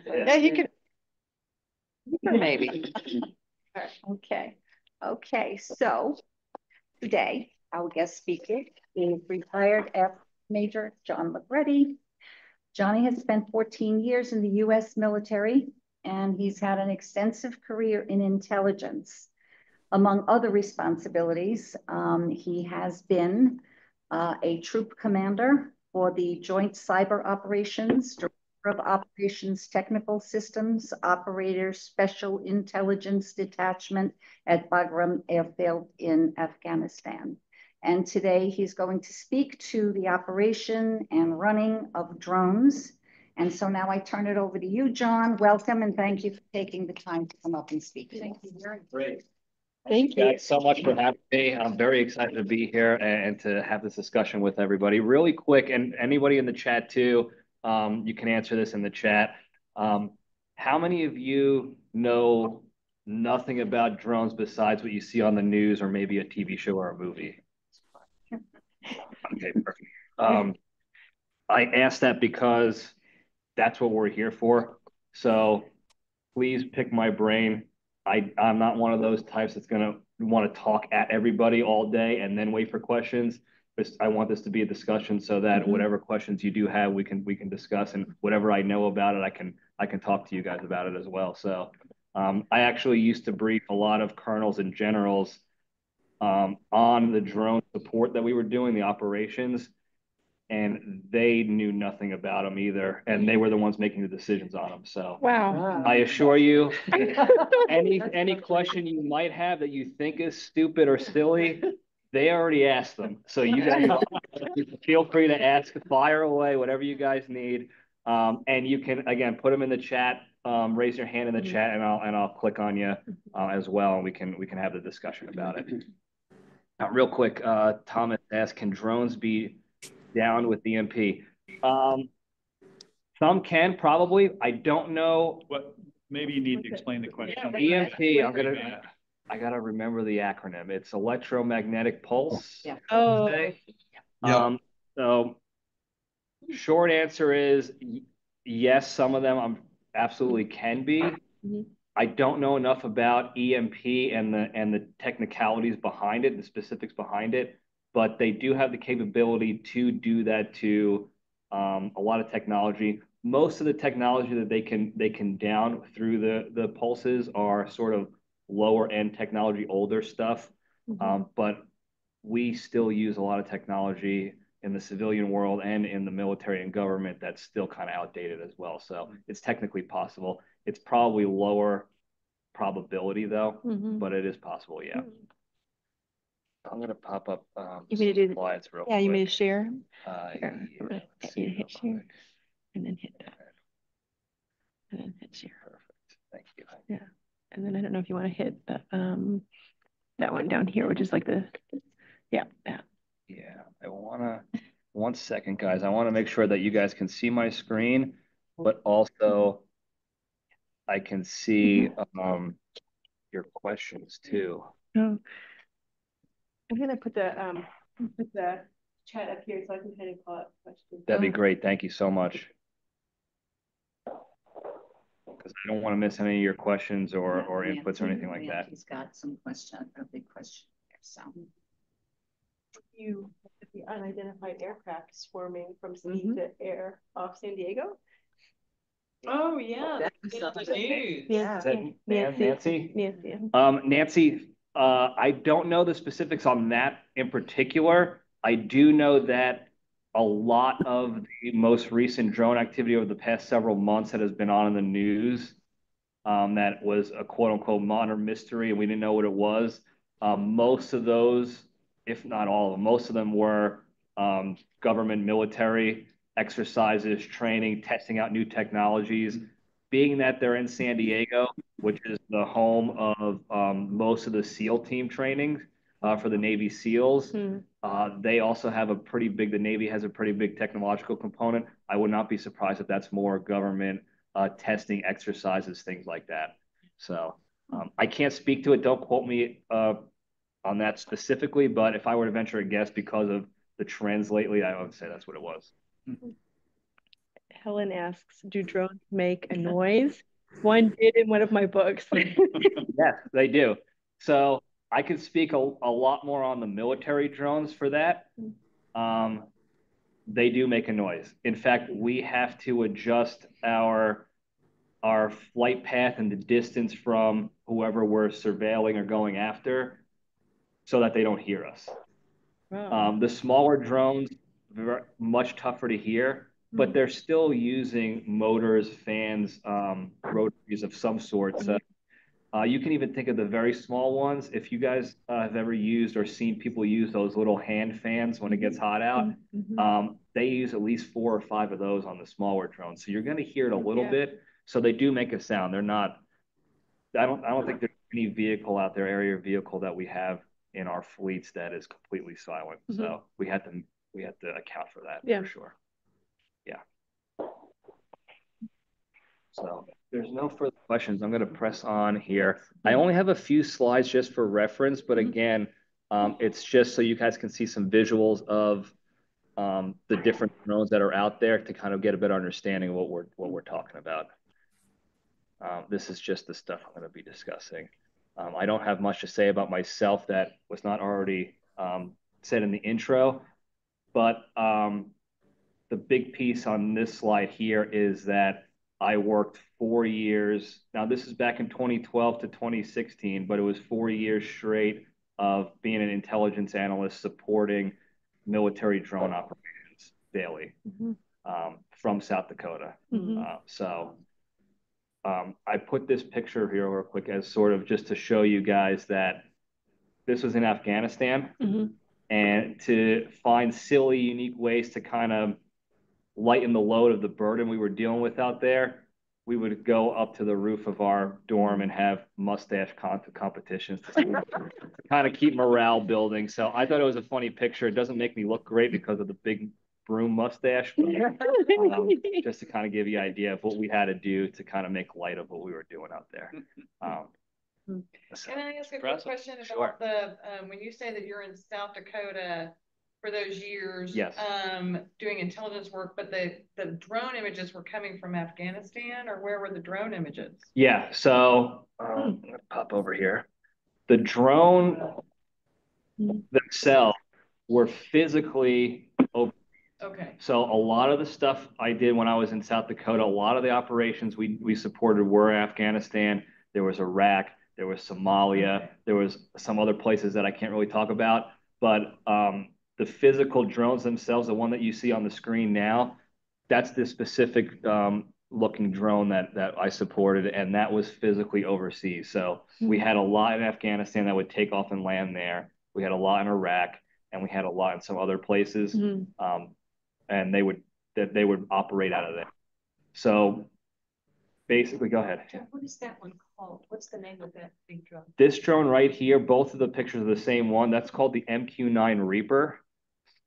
Yeah, you can maybe. Okay. Okay. So today, our guest speaker is retired Air Major John Ligretti. Johnny has spent 14 years in the U.S. military, and he's had an extensive career in intelligence. Among other responsibilities, he has been a troop commander for the Joint Cyber Operations, Director of Operations Technical Systems, Operator Special Intelligence Detachment at Bagram Airfield in Afghanistan. And today he's going to speak to the operation and running of drones. And so now I turn it over to you, John. Welcome and thank you for taking the time to come up and speak. Thank you. Great. Thank you you. guys so much for having me. I'm very excited to be here and to have this discussion with everybody. Really quick, and anybody in the chat too, you can answer this in the chat. How many of you know nothing about drones besides what you see on the news or maybe a TV show or a movie? Okay, perfect. I asked that because that's what we're here for. So please pick my brain. I'm not one of those types that's going to want to talk at everybody all day and then wait for questions. I want this to be a discussion so that whatever questions you do have, we can discuss, and whatever I know about it, I can talk to you guys about it as well. So I actually used to brief a lot of colonels and generals on the drone support that we were doing, the operations, and they knew nothing about them either, and they were the ones making the decisions on them. So Wow. I assure you, any question you might have that you think is stupid or silly, they already asked them. So you guys feel free to ask, fire away, whatever you guys need. And you can, again, put them in the chat, raise your hand in the chat, and I'll click on you as well, and we can have the discussion about it. Now, real quick, Thomas asked, can drones be down with the EMP? Some can probably. I don't know. What? Maybe you need to explain the question. EMP. I gotta remember the acronym. It's electromagnetic pulse. Yeah. Oh. Okay. Yep. So short answer is yes. Some of them absolutely can be. I don't know enough about EMP and the technicalities behind it, the specifics behind it, but they do have the capability to do that to a lot of technology. Most of the technology that they can down through the pulses are sort of lower end technology, older stuff. But we still use a lot of technology in the civilian world and in the military and government that's still kind of outdated as well. So it's technically possible. It's probably lower probability though, but it is possible. Yeah. I'm gonna pop up You mean to do slides real yeah, quick. you mean to share? Here, I'm gonna get you to hit share and then hit that. And then hit share. Perfect. Thank you. Yeah. And then I don't know if you want to hit that one down here, which is like the that. Yeah, I wanna 1 second, guys. I want to make sure that you guys can see my screen, but also I can see your questions too. Oh. I'm gonna put the chat up here so I can kind of call up questions. That'd be great. Thank you so much. Because I don't want to miss any of your questions or inputs or anything like that. He's got some question, a big question there. So The unidentified aircraft swarming from sea to air off San Diego. Oh yeah, Nancy. Nancy. I don't know the specifics on that in particular. I do know that a lot of the most recent drone activity over the past several months that has been on in the news, that was a quote unquote modern mystery and we didn't know what it was. Most of those, if not all of them, most of them were government military exercises, training, testing out new technologies. Being that they're in San Diego, which is the home of most of the SEAL team training for the Navy SEALs, they also have the Navy has a pretty big technological component. I would not be surprised if that's more government testing exercises, things like that. So I can't speak to it. Don't quote me on that specifically, but if I were to venture a guess because of the trends lately, I would say that's what it was. Helen asks, do drones make a noise? One did in one of my books. Yes, they do. So I could speak a lot more on the military drones for that. They do make a noise. In fact, we have to adjust our flight path and the distance from whoever we're surveilling or going after so that they don't hear us. Wow. The smaller drones, much tougher to hear, but they're still using motors, fans, rotaries of some sort. So you can even think of the very small ones. If you guys have ever used or seen people use those little hand fans when it gets hot out, they use at least 4 or 5 of those on the smaller drones. So you're going to hear it a little bit. So they do make a sound. They're not. I don't think there's any vehicle out there, area vehicle that we have in our fleets that is completely silent. So we had to account for that for sure. Yeah. So there's no further questions. I'm going to press on here. I only have a few slides just for reference, but again, it's just so you guys can see some visuals of the different drones that are out there to kind of get a better understanding of what we're talking about. This is just the stuff I'm going to be discussing. I don't have much to say about myself that was not already said in the intro, but the big piece on this slide here is that I worked 4 years. Now, this is back in 2012 to 2016, but it was 4 years straight of being an intelligence analyst supporting military drone operations daily from South Dakota. I put this picture here real quick as sort of just to show you guys that this was in Afghanistan and to find silly, unique ways to kind of lighten the load of the burden we were dealing with out there. We would go up to the roof of our dorm and have mustache competitions to kind of keep morale building. So I thought it was a funny picture. It doesn't make me look great because of the big broom mustache, but just to kind of give you an idea of what we had to do to kind of make light of what we were doing out there. Can I ask a quick question about the when you say that you're in South Dakota for those years, yes, doing intelligence work, but the drone images were coming from Afghanistan, or where were the drone images? Yeah, so I'm gonna pop over here. The drone themselves were physically over. Okay. So a lot of the stuff I did when I was in South Dakota, a lot of the operations we supported were Afghanistan. There was Iraq, there was Somalia, there was some other places that I can't really talk about. But the physical drones themselves, the one that you see on the screen now, that's the specific looking drone that I supported, and that was physically overseas. So we had a lot in Afghanistan that would take off and land there. We had a lot in Iraq, and we had a lot in some other places. And they would operate out of there. So basically, go ahead. What is that one called? What's the name of that big drone? This drone right here, both of the pictures are the same one. That's called the MQ-9 Reaper.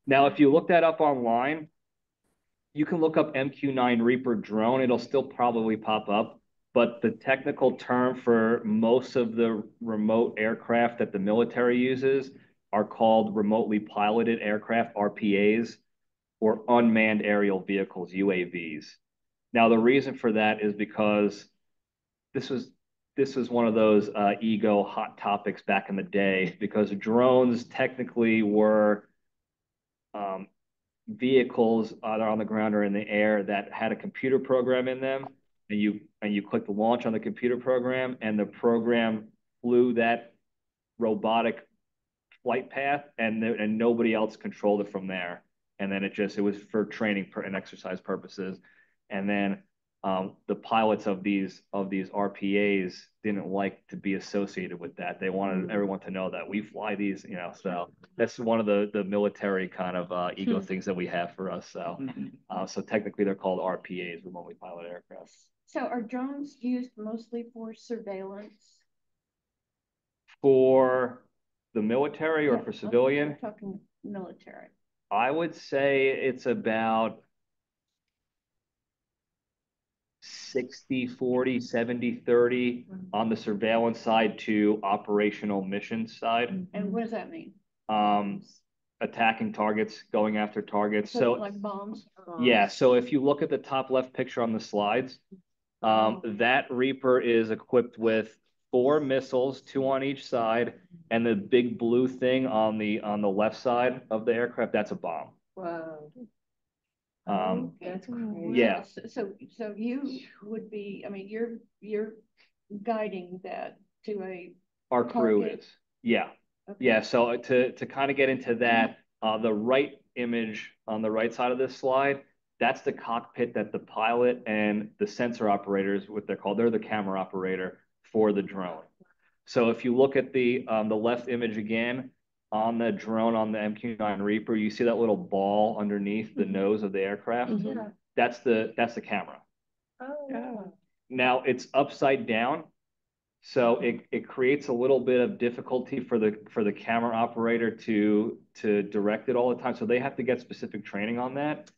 Now, if you look that up online, you can look up MQ-9 Reaper drone. It'll still probably pop up. But the technical term for most of the remote aircraft that the military uses are called remotely piloted aircraft, RPAs, or unmanned aerial vehicles, UAVs. Now, the reason for that is because this was one of those ego hot topics back in the day, because drones technically were vehicles either on the ground or in the air that had a computer program in them, and you click the launch on the computer program, and the program flew that robotic flight path, and nobody else controlled it from there. And then it was for training and exercise purposes. And then the pilots of these RPAs didn't like to be associated with that. They wanted everyone to know that we fly these, so that's one of the military kind of ego things that we have for us. So so technically they're called RPAs, remotely piloted aircraft. So are drones used mostly for surveillance? For the military or for civilian? I'm talking military. I would say it's about 60-40, 70-30 on the surveillance side to operational mission side. And what does that mean? attacking targets, going after targets. So like bombs. yeah, so if you look at the top left picture on the slides, that Reaper is equipped with 4 missiles, 2 on each side, and the big blue thing on the left side of the aircraft, that's a bomb. Wow. That's crazy. Yeah. So you would be, I mean, you're guiding that to a. Our crew Target. is. Yeah. Okay. Yeah. So to kind of get into that, the right image on the right side of this slide, that's the cockpit that the pilot and the sensor operators, what they're called, they're the camera operator for the drone. So if you look at the left image again, on the drone on the MQ-9 Reaper, you see that little ball underneath the nose of the aircraft. Mhm. That's the camera. Oh. Now it's upside down, so it creates a little bit of difficulty for the camera operator to direct it all the time. So they have to get specific training on that,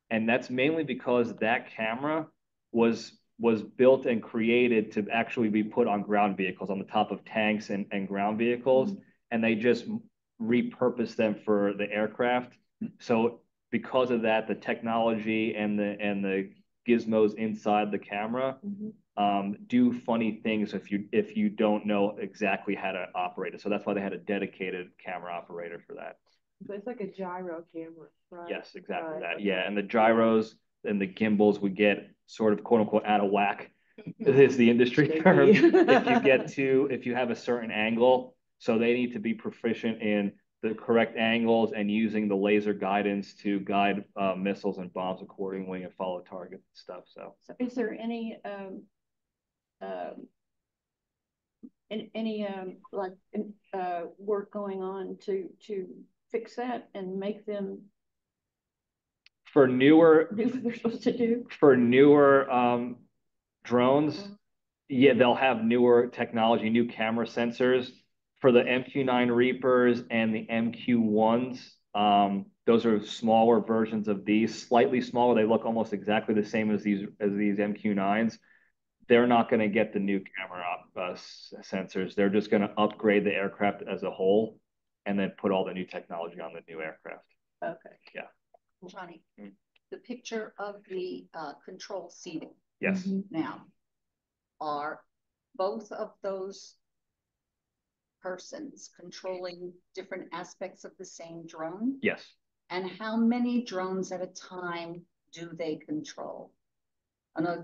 and that's mainly because that camera was built and created to actually be put on ground vehicles, on the top of tanks and ground vehicles, and they just repurposed them for the aircraft. So because of that, the technology and the gizmos inside the camera do funny things if you don't know exactly how to operate it. So that's why they had a dedicated camera operator for that. So it's like a gyro camera, right? Yes, exactly Right, that. okay. Yeah, and the gyros and the gimbals would get sort of quote unquote out of whack. Is the industry term. If you have a certain angle, so they need to be proficient in the correct angles and using the laser guidance to guide missiles and bombs accordingly and follow targets and stuff. So is there any work going on to fix that and make them for newer do what they're supposed to do? For newer drones, yeah, they'll have newer technology, new camera sensors. For the MQ-9 Reapers and the MQ-1s, those are smaller versions of these, slightly smaller. They look almost exactly the same as these MQ-9s. They're not going to get the new camera sensors. They're just going to upgrade the aircraft as a whole and then put all the new technology on the new aircraft. Okay. Yeah. Johnny, the picture of the control seating Yes. now, are both of those persons controlling different aspects of the same drone? Yes. And how many drones at a time do they control?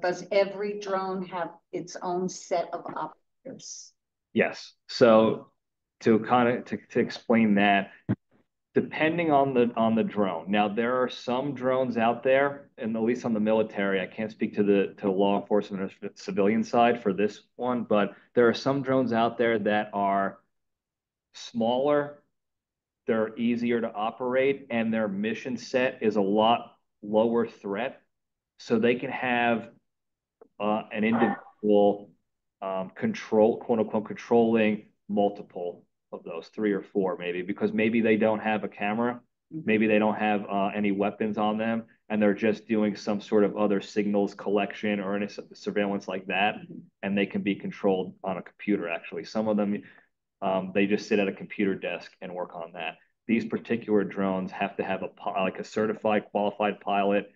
Does every drone have its own set of operators? Yes. So to explain that, depending on the drone. Now there are some drones out there, and at least on the military, I can't speak to the law enforcement or civilian side for this one, but there are some drones out there that are smaller, they're easier to operate, and their mission set is a lot lower threat. So they can have an individual quote unquote, controlling multiple of those, 3 or 4 maybe, because maybe they don't have a camera, maybe they don't have any weapons on them, and they're just doing some sort of other signals collection or any surveillance like that, and they can be controlled on a computer. Actually, some of them they just sit at a computer desk and work on that. These particular drones have to have a certified, qualified pilot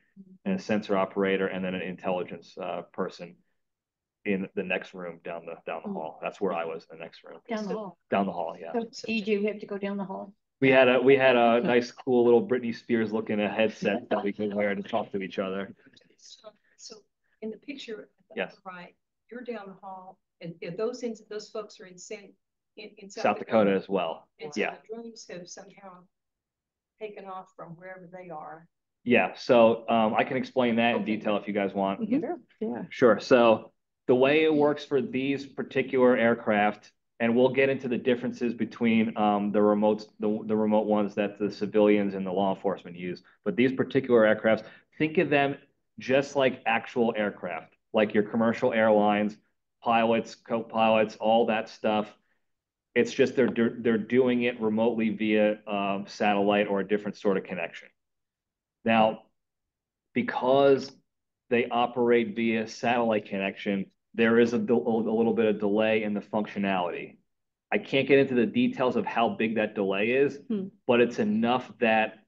and a sensor operator, and then an intelligence person in the next room down the hall. That's where I was in the next room. Down the hall. Down the hall, yeah. So did you have to go down the hall? We had a nice, cool little Britney Spears looking a headset that we could wear to talk to each other. So in the picture at the Yes. upper right, you're down the hall, and if those folks are in South Dakota as well. And so Yeah. the drones have somehow taken off from wherever they are. Yeah. So I can explain that in detail if you guys want. Yeah. Sure. So the way it works for these particular aircraft, and we'll get into the differences between the remote ones that the civilians and the law enforcement use, but these particular aircrafts, think of them just like actual aircraft, like your commercial airlines, pilots, co-pilots, all that stuff. It's just they're doing it remotely via satellite or a different sort of connection. Now, because they operate via satellite connection, there is a little bit of delay in the functionality. I can't get into the details of how big that delay is, but it's enough that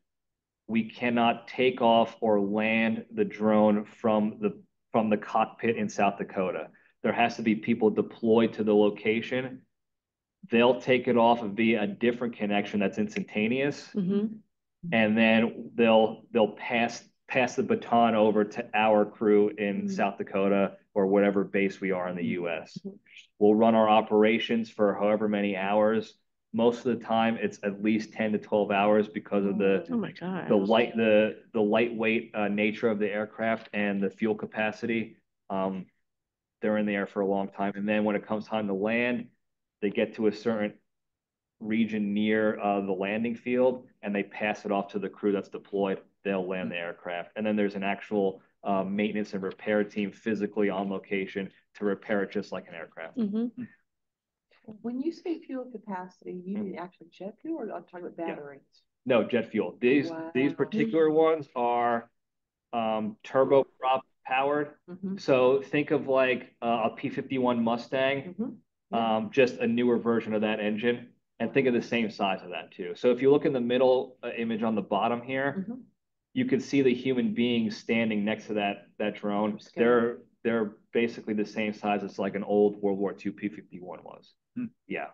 we cannot take off or land the drone from the cockpit in South Dakota. There has to be people deployed to the location. They'll take it off via a different connection that's instantaneous, and then they'll pass the baton over to our crew in South Dakota or whatever base we are in the U.S. We'll run our operations for however many hours. Most of the time, it's at least 10 to 12 hours because of the lightweight nature of the aircraft and the fuel capacity. They're in the air for a long time, and then when it comes time to land, they get to a certain region near the landing field, and they pass it off to the crew that's deployed. They'll land the aircraft, and then there's an actual maintenance and repair team physically on location to repair it just like an aircraft. When you say fuel capacity, you mean actually jet fuel, or I'm talking about batteries? No, jet fuel. These particular ones are turboprop powered. So think of like a P-51 Mustang, just a newer version of that engine, and think of the same size of that too. So if you look in the middle image on the bottom here, you can see the human beings standing next to that drone. They're basically the same size as like an old World War II P-51 was. Yeah.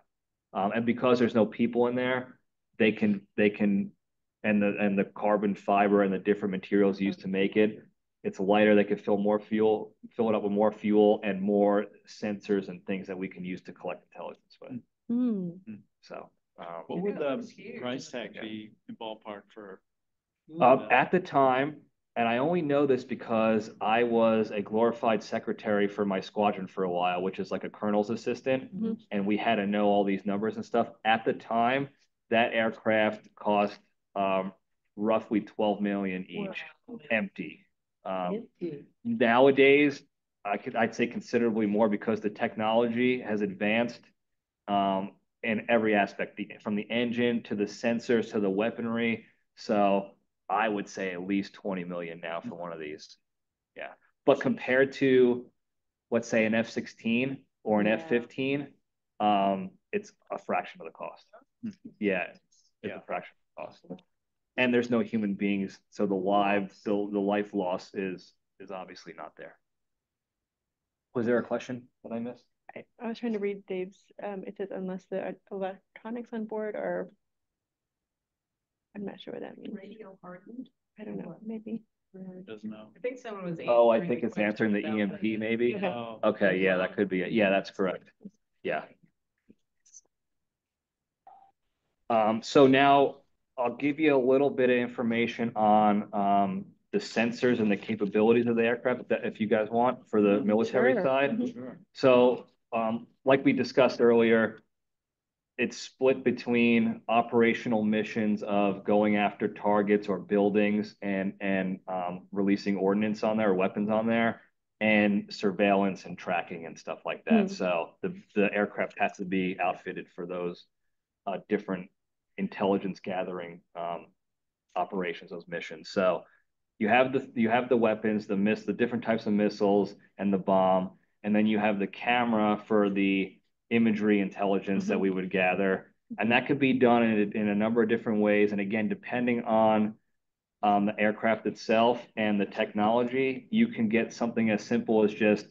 And because there's no people in there, they can and the carbon fiber and the different materials used to make it, it's lighter. They can fill it up with more fuel and more sensors and things that we can use to collect intelligence with. So what would the price tag be in ballpark for? At the time, and I only know this because I was a glorified secretary for my squadron for a while, which is like a colonel's assistant, and we had to know all these numbers and stuff. At the time, that aircraft cost roughly $12 million each, empty. Nowadays, I'd say considerably more because the technology has advanced in every aspect, from the engine to the sensors to the weaponry. So I would say at least 20 million now for one of these. Yeah. But compared to, let's say, an F-16 or an F-15, it's a fraction of the cost. Yeah. It's a fraction of the cost. And there's no human beings. So the life loss is obviously not there. Was there a question that I missed? I was trying to read Dave's, it says unless the electronics on board are, I'm not sure what that means. Radio hardened? I don't know, maybe. Doesn't know. I think someone was. I think it's answering the EMP maybe. Okay, yeah, that could be it. Yeah, that's correct. Yeah. So now I'll give you a little bit of information on the sensors and the capabilities of the aircraft that if you guys want for the military side. So like we discussed earlier, it's split between operational missions of going after targets or buildings and releasing ordnance on there or weapons on there, and surveillance and tracking and stuff like that. So the aircraft has to be outfitted for those different intelligence gathering operations, those missions. So you have the weapons, the different types of missiles and the bomb, and then you have the camera for the imagery intelligence that we would gather. And that could be done in a number of different ways. And again, depending on the aircraft itself and the technology, you can get something as simple as just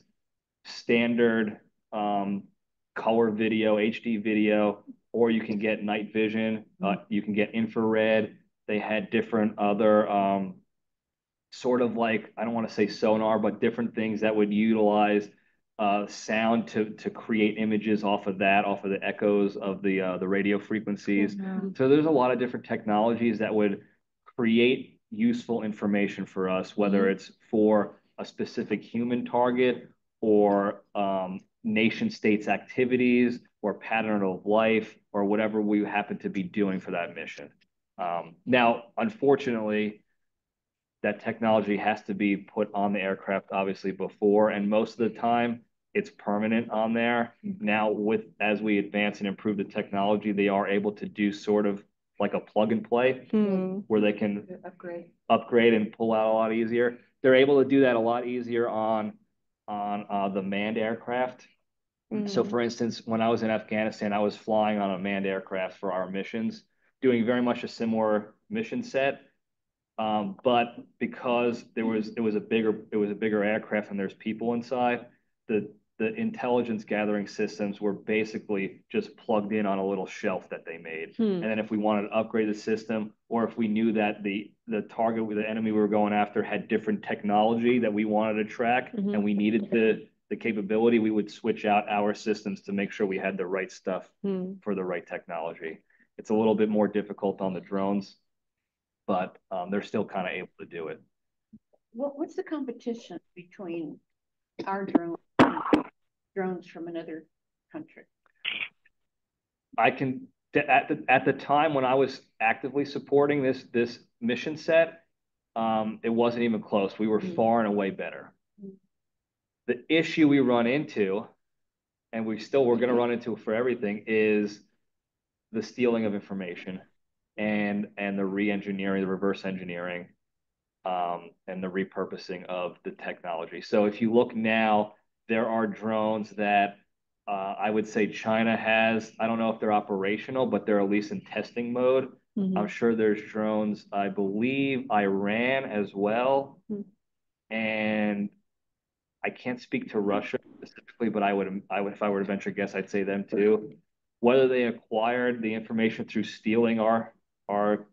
standard color video, HD video, or you can get night vision, you can get infrared. They had different other sort of like, I don't want to say sonar, but different things that would utilize sound to create images off of the echoes of the radio frequencies. So there's a lot of different technologies that would create useful information for us, whether it's for a specific human target or nation states activities or pattern of life or whatever we happen to be doing for that mission. Now, unfortunately, that technology has to be put on the aircraft obviously before, and most of the time it's permanent on there. Now, as we advance and improve the technology, they are able to do sort of like a plug and play where they can upgrade and pull out a lot easier. They're able to do that a lot easier on the manned aircraft, So for instance, when I was in Afghanistan, I was flying on unmanned aircraft for our missions, doing very much a similar mission set. But because it was a bigger aircraft and there's people inside, the intelligence gathering systems were basically just plugged in on a little shelf that they made. And then if we wanted to upgrade the system, or if we knew that the target with the enemy we were going after had different technology that we wanted to track, and we needed the capability, we would switch out our systems to make sure we had the right stuff for the right technology. It's a little bit more difficult on the drones, but they're still kind of able to do it. What's the competition between our drones and drones from another country? I can at the time when I was actively supporting this mission set, it wasn't even close. We were far and away better. The issue we run into, and we're going to run into for everything, is the stealing of information and the re-engineering, the reverse engineering, and the repurposing of the technology. So if you look now, there are drones that I would say China has. I don't know if they're operational, but they're at least in testing mode. I'm sure there's drones, I believe Iran as well. And I can't speak to Russia specifically, but I would if I were to venture a guess, I'd say them too. Whether they acquired the information through stealing our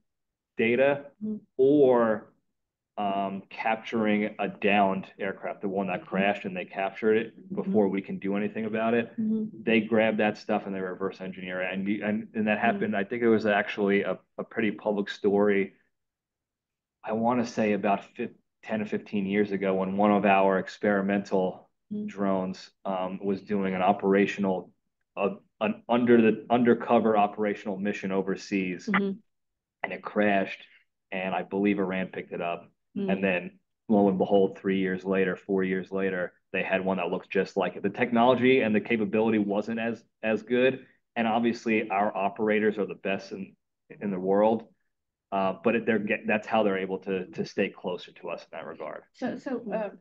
data or capturing a downed aircraft, the one that crashed, and they captured it before we can do anything about it. They grab that stuff and they reverse engineer it, and that happened. I think it was actually a pretty public story. I want to say about 10 to 15 years ago, when one of our experimental drones was doing an operational, an undercover operational mission overseas, and it crashed, and I believe Iran picked it up. And then lo and behold, 4 years later, they had one that looked just like it. The technology and the capability wasn't as good. And obviously our operators are the best in the world. But that's how they're able to stay closer to us in that regard. So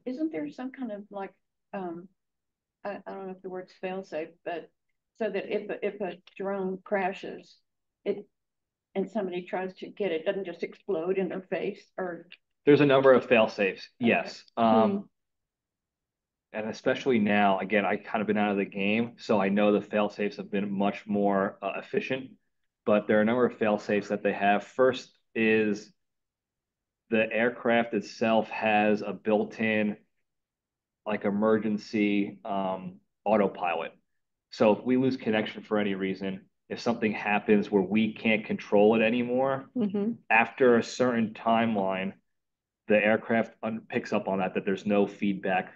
isn't there some kind of like, I don't know if the word's fail safe, but so that if a drone crashes, and somebody tries to get it, doesn't just explode in their face? Or there's a number of fail safes, yes. And especially now, again, I kind of been out of the game, so I know the fail safes have been much more efficient. But there are a number of fail safes that they have. First is the aircraft itself has a built-in like emergency autopilot. So if we lose connection for any reason, if something happens where we can't control it anymore, after a certain timeline, the aircraft picks up on that there's no feedback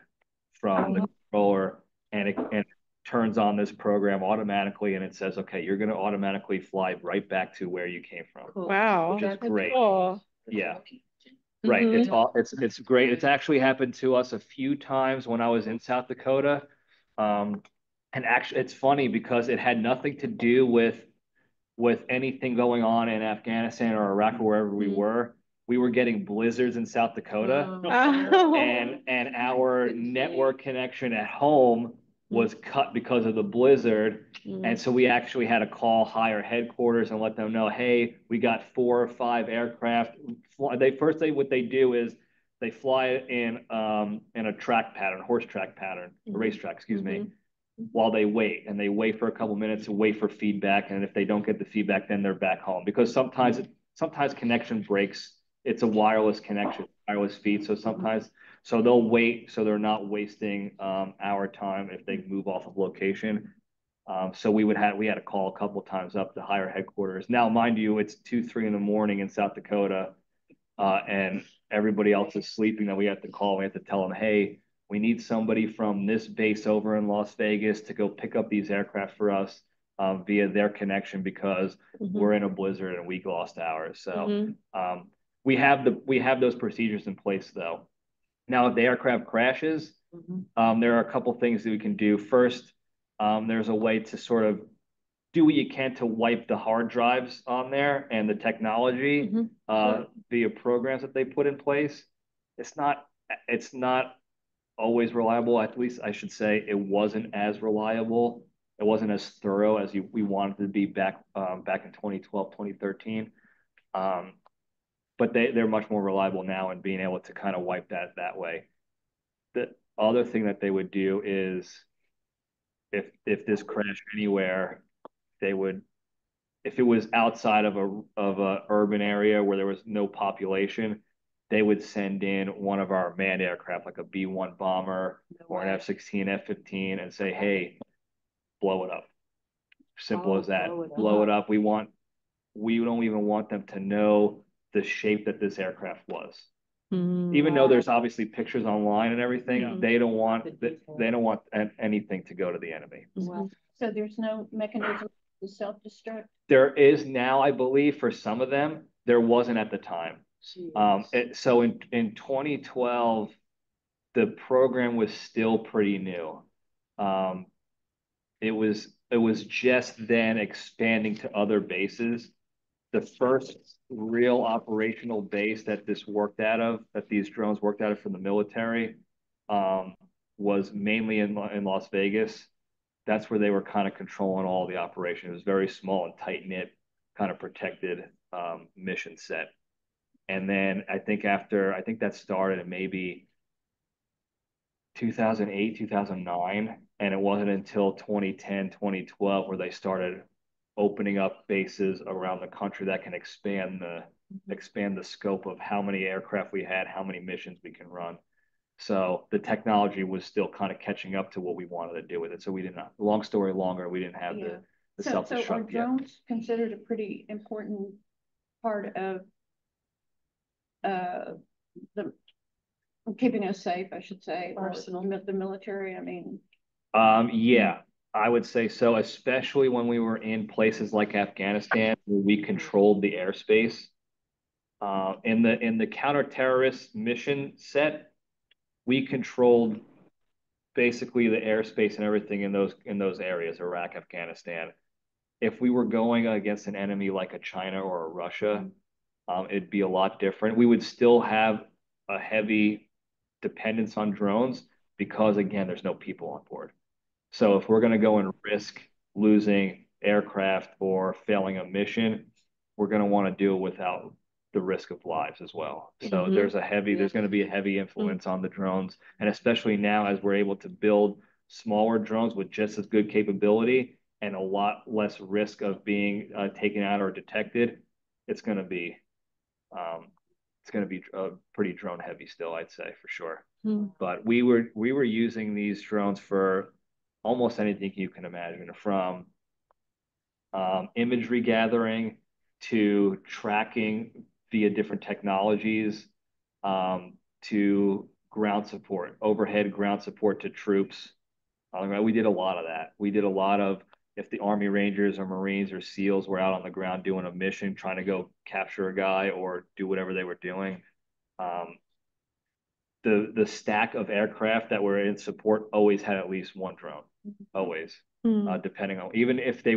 from the controller, and it turns on this program automatically, and it says, okay, you're going to automatically fly right back to where you came from. Wow. Which is great. Cool. Yeah. Right. It's great. It's actually happened to us a few times when I was in South Dakota. And actually, it's funny because it had nothing to do with anything going on in Afghanistan or Iraq or wherever we were. We were getting blizzards in South Dakota, and our network connection at home was cut because of the blizzard. And so we actually had to call higher headquarters and let them know, hey, we got 4 or 5 aircraft. What they do is they fly in a track pattern, horse track pattern, a racetrack, excuse me, while they wait. And they wait for a couple minutes and wait for feedback. And if they don't get the feedback, then they're back home, because sometimes connection breaks. It's a wireless connection, wireless feed. So they'll wait, so they're not wasting our time if they move off of location. So we had to call a couple of times up to higher headquarters. Now, mind you, it's 2, 3 in the morning in South Dakota, and everybody else is sleeping. That we have to call. We have to tell them, hey, we need somebody from this base over in Las Vegas to go pick up these aircraft for us via their connection, because we're in a blizzard and we lost ours. So we have those procedures in place, though. Now, if the aircraft crashes, there are a couple things that we can do. First, there's a way to sort of do what you can to wipe the hard drives on there and the technology via programs that they put in place. It's not always reliable. At least I should say it wasn't as reliable. It wasn't as thorough as we wanted to be back in 2012, 2013. But they're much more reliable now and being able to kind of wipe that way. The other thing that they would do is if this crashed anywhere, they would, if it was outside of a urban area where there was no population, they would send in one of our manned aircraft, like a B-1 bomber or an F-16, F-15, and say, hey, blow it up. Simple as that. Blow it up. We don't even want them to know the shape that this aircraft was. Even though there's obviously pictures online and everything, they don't want anything to go to the enemy. So there's no mechanism to self-destruct? There is now, I believe, for some of them. There wasn't at the time. So in 2012, the program was still pretty new. It was just then expanding to other bases. The first real operational base that these drones worked out of from the military, was mainly in Las Vegas. That's where they were kind of controlling all the operation. It was very small and tight knit, kind of protected mission set. And then I think that started in maybe 2008, 2009, and it wasn't until 2010, 2012 where they started opening up bases around the country that can expand the scope of how many aircraft we had, how many missions we can run. So the technology was still kind of catching up to what we wanted to do with it. So we didn't, long story longer, we didn't have the self-destruct So are yet. drones considered a pretty important part of the keeping us safe, I should say, arsenal, the military? I mean, yeah, I would say so, especially when we were in places like Afghanistan, where we controlled the airspace. In the counter-terrorist mission set, we controlled basically the airspace and everything in those areas, Iraq, Afghanistan. If we were going against an enemy like a China or a Russia, it'd be a lot different. We would still have a heavy dependence on drones because, again, there's no people on board. So if we're going to go and risk losing aircraft or failing a mission, we're going to want to do it without the risk of lives as well. So there's going to be a heavy influence on the drones. And especially now, as we're able to build smaller drones with just as good capability and a lot less risk of being taken out or detected, it's going to be pretty drone heavy still, I'd say, for sure. But we were using these drones for almost anything you can imagine, from imagery gathering to tracking via different technologies, to ground support, overhead ground support to troops. We did a lot of that. We did a lot of, if the Army Rangers or Marines or SEALs were out on the ground doing a mission, trying to go capture a guy or do whatever they were doing, the stack of aircraft that were in support always had at least one drone, always, depending on, even if they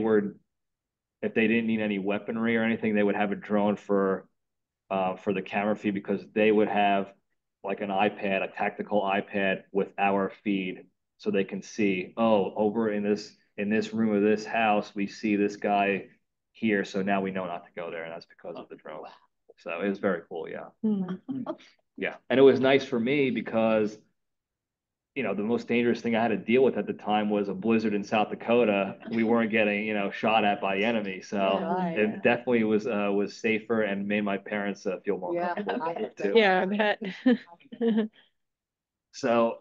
didn't need any weaponry or anything, they would have a drone for the camera feed, because they would have like an iPad, a tactical iPad with our feed, so they can see, oh, over in this room of this house, we see this guy here, so now we know not to go there, and that's because of the drone. So it was very cool, yeah. Yeah, and it was nice for me because, the most dangerous thing I had to deal with at the time was a blizzard in South Dakota. We weren't getting, shot at by the enemy. So it definitely was safer and made my parents feel more comfortable too. Yeah, I bet. So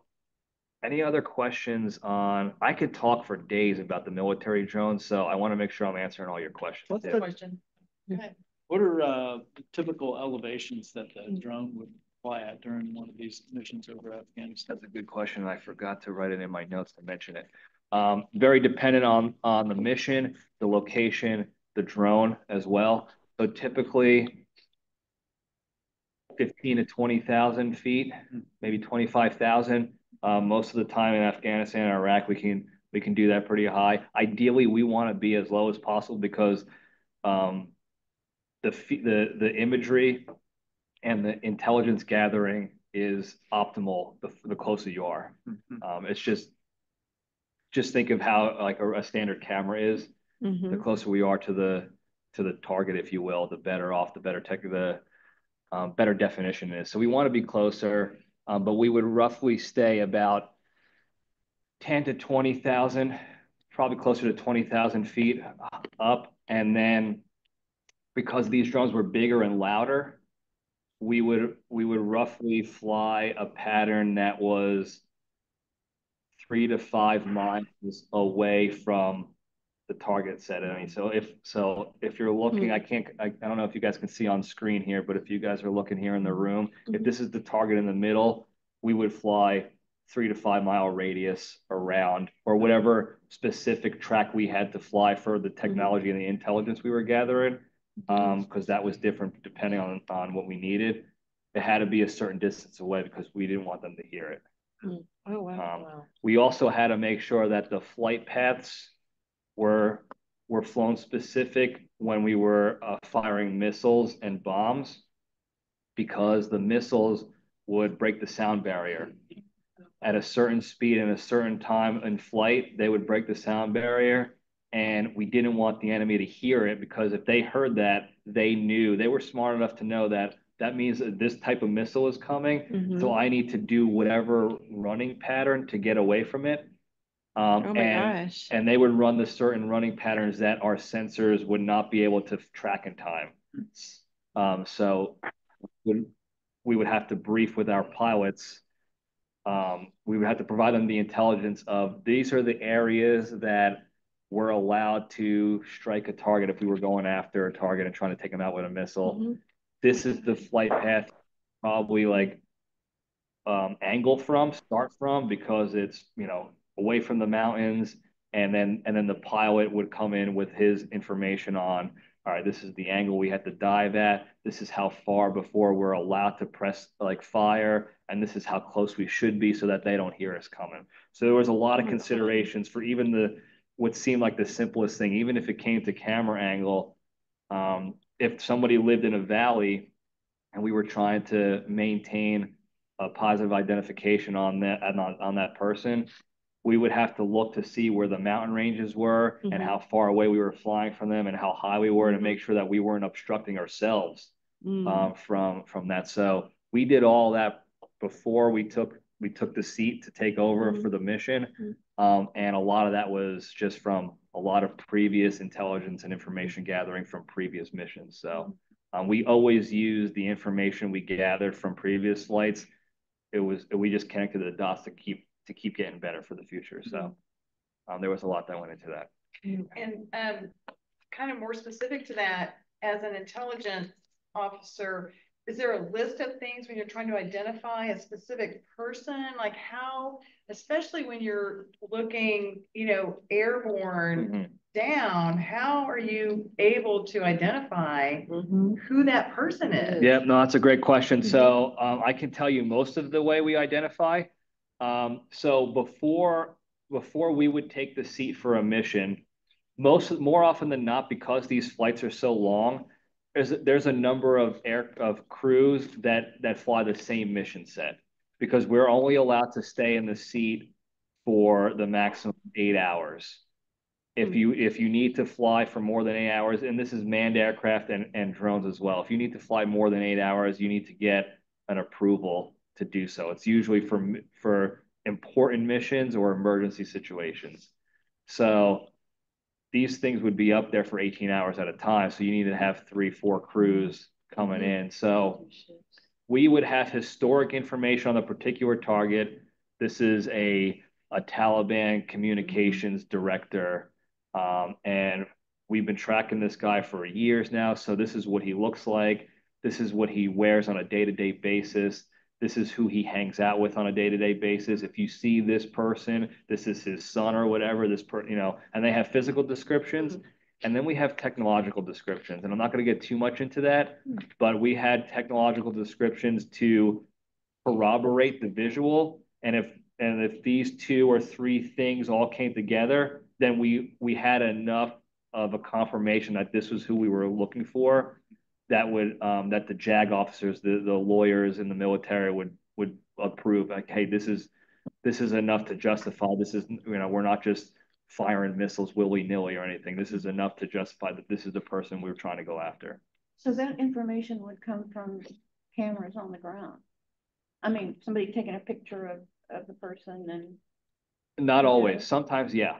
any other questions I could talk for days about the military drones, so I want to make sure I'm answering all your questions. What's the question? What are the typical elevations that the drone would fly at during one of these missions over Afghanistan? That's a good question. I forgot to write it in my notes to mention it. Very dependent on the mission, the location, the drone as well. So typically 15 to 20,000 feet, maybe 25,000. Most of the time in Afghanistan and Iraq, we can do that pretty high. Ideally, we want to be as low as possible because the imagery and the intelligence gathering is optimal the closer you are. It's just think of how like a standard camera is. The closer we are to the target, if you will, the better off, the better better definition is. So we want to be closer, but we would roughly stay about 10 to 20,000, probably closer to 20,000 feet up. And then because these drones were bigger and louder, we would roughly fly a pattern that was 3 to 5 miles away from the target set. I mean, so if you're looking, I don't know if you guys can see on screen here, but if you guys are looking here in the room, if this is the target in the middle, we would fly 3 to 5 mile radius around, or whatever specific track we had to fly for the technology and the intelligence we were gathering, because that was different depending on what we needed. It had to be a certain distance away because we didn't want them to hear it. Oh, wow. We also had to make sure that the flight paths were flown specific when we were firing missiles and bombs, because the missiles would break the sound barrier. At a certain speed and a certain time in flight, they would break the sound barrier, and we didn't want the enemy to hear it, because if they heard that, they were smart enough to know that means that this type of missile is coming. So I need to do whatever running pattern to get away from it. Oh my gosh. And they would run the certain running patterns that our sensors would not be able to track in time. So we would have to brief with our pilots. We would have to provide them the intelligence of, these are the areas that we're allowed to strike a target if we were going after a target and trying to take them out with a missile. This is the flight path, probably like start from, because it's, away from the mountains. And then the pilot would come in with his information on, all right, this is the angle we had to dive at. This is how far before we're allowed to press like fire. And this is how close we should be so that they don't hear us coming. So there was a lot of considerations for even what seemed like the simplest thing, even if it came to camera angle. If somebody lived in a valley and we were trying to maintain a positive identification on that person, we would have to look to see where the mountain ranges were and how far away we were flying from them and how high we were to make sure that we weren't obstructing ourselves from that. So we did all that before we took the seat to take over for the mission. And a lot of that was just from a lot of previous intelligence and information gathering from previous missions. So we always use the information we gathered from previous flights. We just connected the dots to keep getting better for the future. So there was a lot that went into that. And kind of more specific to that, as an intelligence officer, is there a list of things when you're trying to identify a specific person? Like how, especially when you're looking, airborne down, how are you able to identify who that person is? Yeah, no, that's a great question. So I can tell you most of the way we identify. So before we would take the seat for a mission, more often than not, because these flights are so long, there's a number of crews that fly the same mission set, because we're only allowed to stay in the seat for the maximum 8 hours. If you need to fly for more than 8 hours, and this is manned aircraft and drones as well, if you need to fly more than 8 hours, you need to get an approval to do so. It's usually for important missions or emergency situations. So these things would be up there for 18 hours at a time. So you need to have 3-4 crews coming in. So we would have historic information on the particular target. This is a Taliban communications director. And we've been tracking this guy for years now. So this is what he looks like. This is what he wears on a day-to-day basis. This is who he hangs out with on a day-to-day basis. If you see this person, this is his son or whatever, and they have physical descriptions. And then we have technological descriptions. And I'm not going to get too much into that, but we had technological descriptions to corroborate the visual. And if these 2 or 3 things all came together, then we had enough of a confirmation that this was who we were looking for, that the JAG officers, the lawyers in the military would approve, like, hey, this is enough to justify, this is, we're not just firing missiles willy-nilly or anything. This is enough to justify that this is the person we're trying to go after. So that information would come from cameras on the ground. I mean, somebody taking a picture of the person and. Not always. Sometimes, yeah.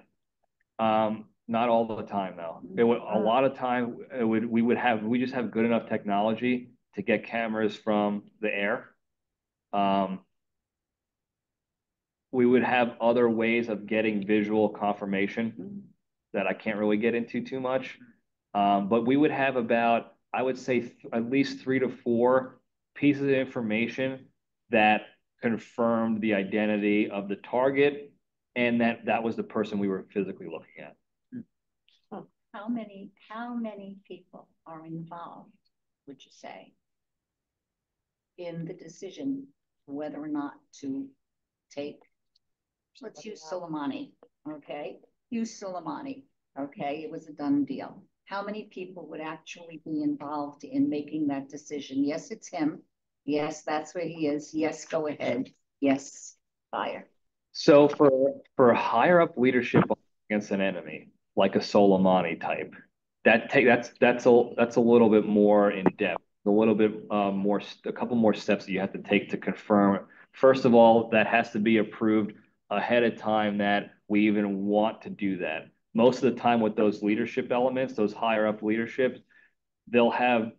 Not all the time though. It would a lot of time we just have good enough technology to get cameras from the air. We would have other ways of getting visual confirmation that I can't really get into too much. But we would have about, I would say, at least 3 to 4 pieces of information that confirmed the identity of the target and that was the person we were physically looking at. How many people are involved, would you say, in the decision whether or not to take, let's use Soleimani, okay? Use Soleimani, okay? It was a done deal. How many people would actually be involved in making that decision? Yes, it's him. Yes, that's where he is. Yes, go ahead. Yes, fire. So for higher up leadership against an enemy, like a Soleimani type, that's a little bit more in depth, a little bit a couple more steps that you have to take to confirm. First of all, that has to be approved ahead of time that we even want to do that. Most of the time with those leadership elements, those higher up leaderships, they'll have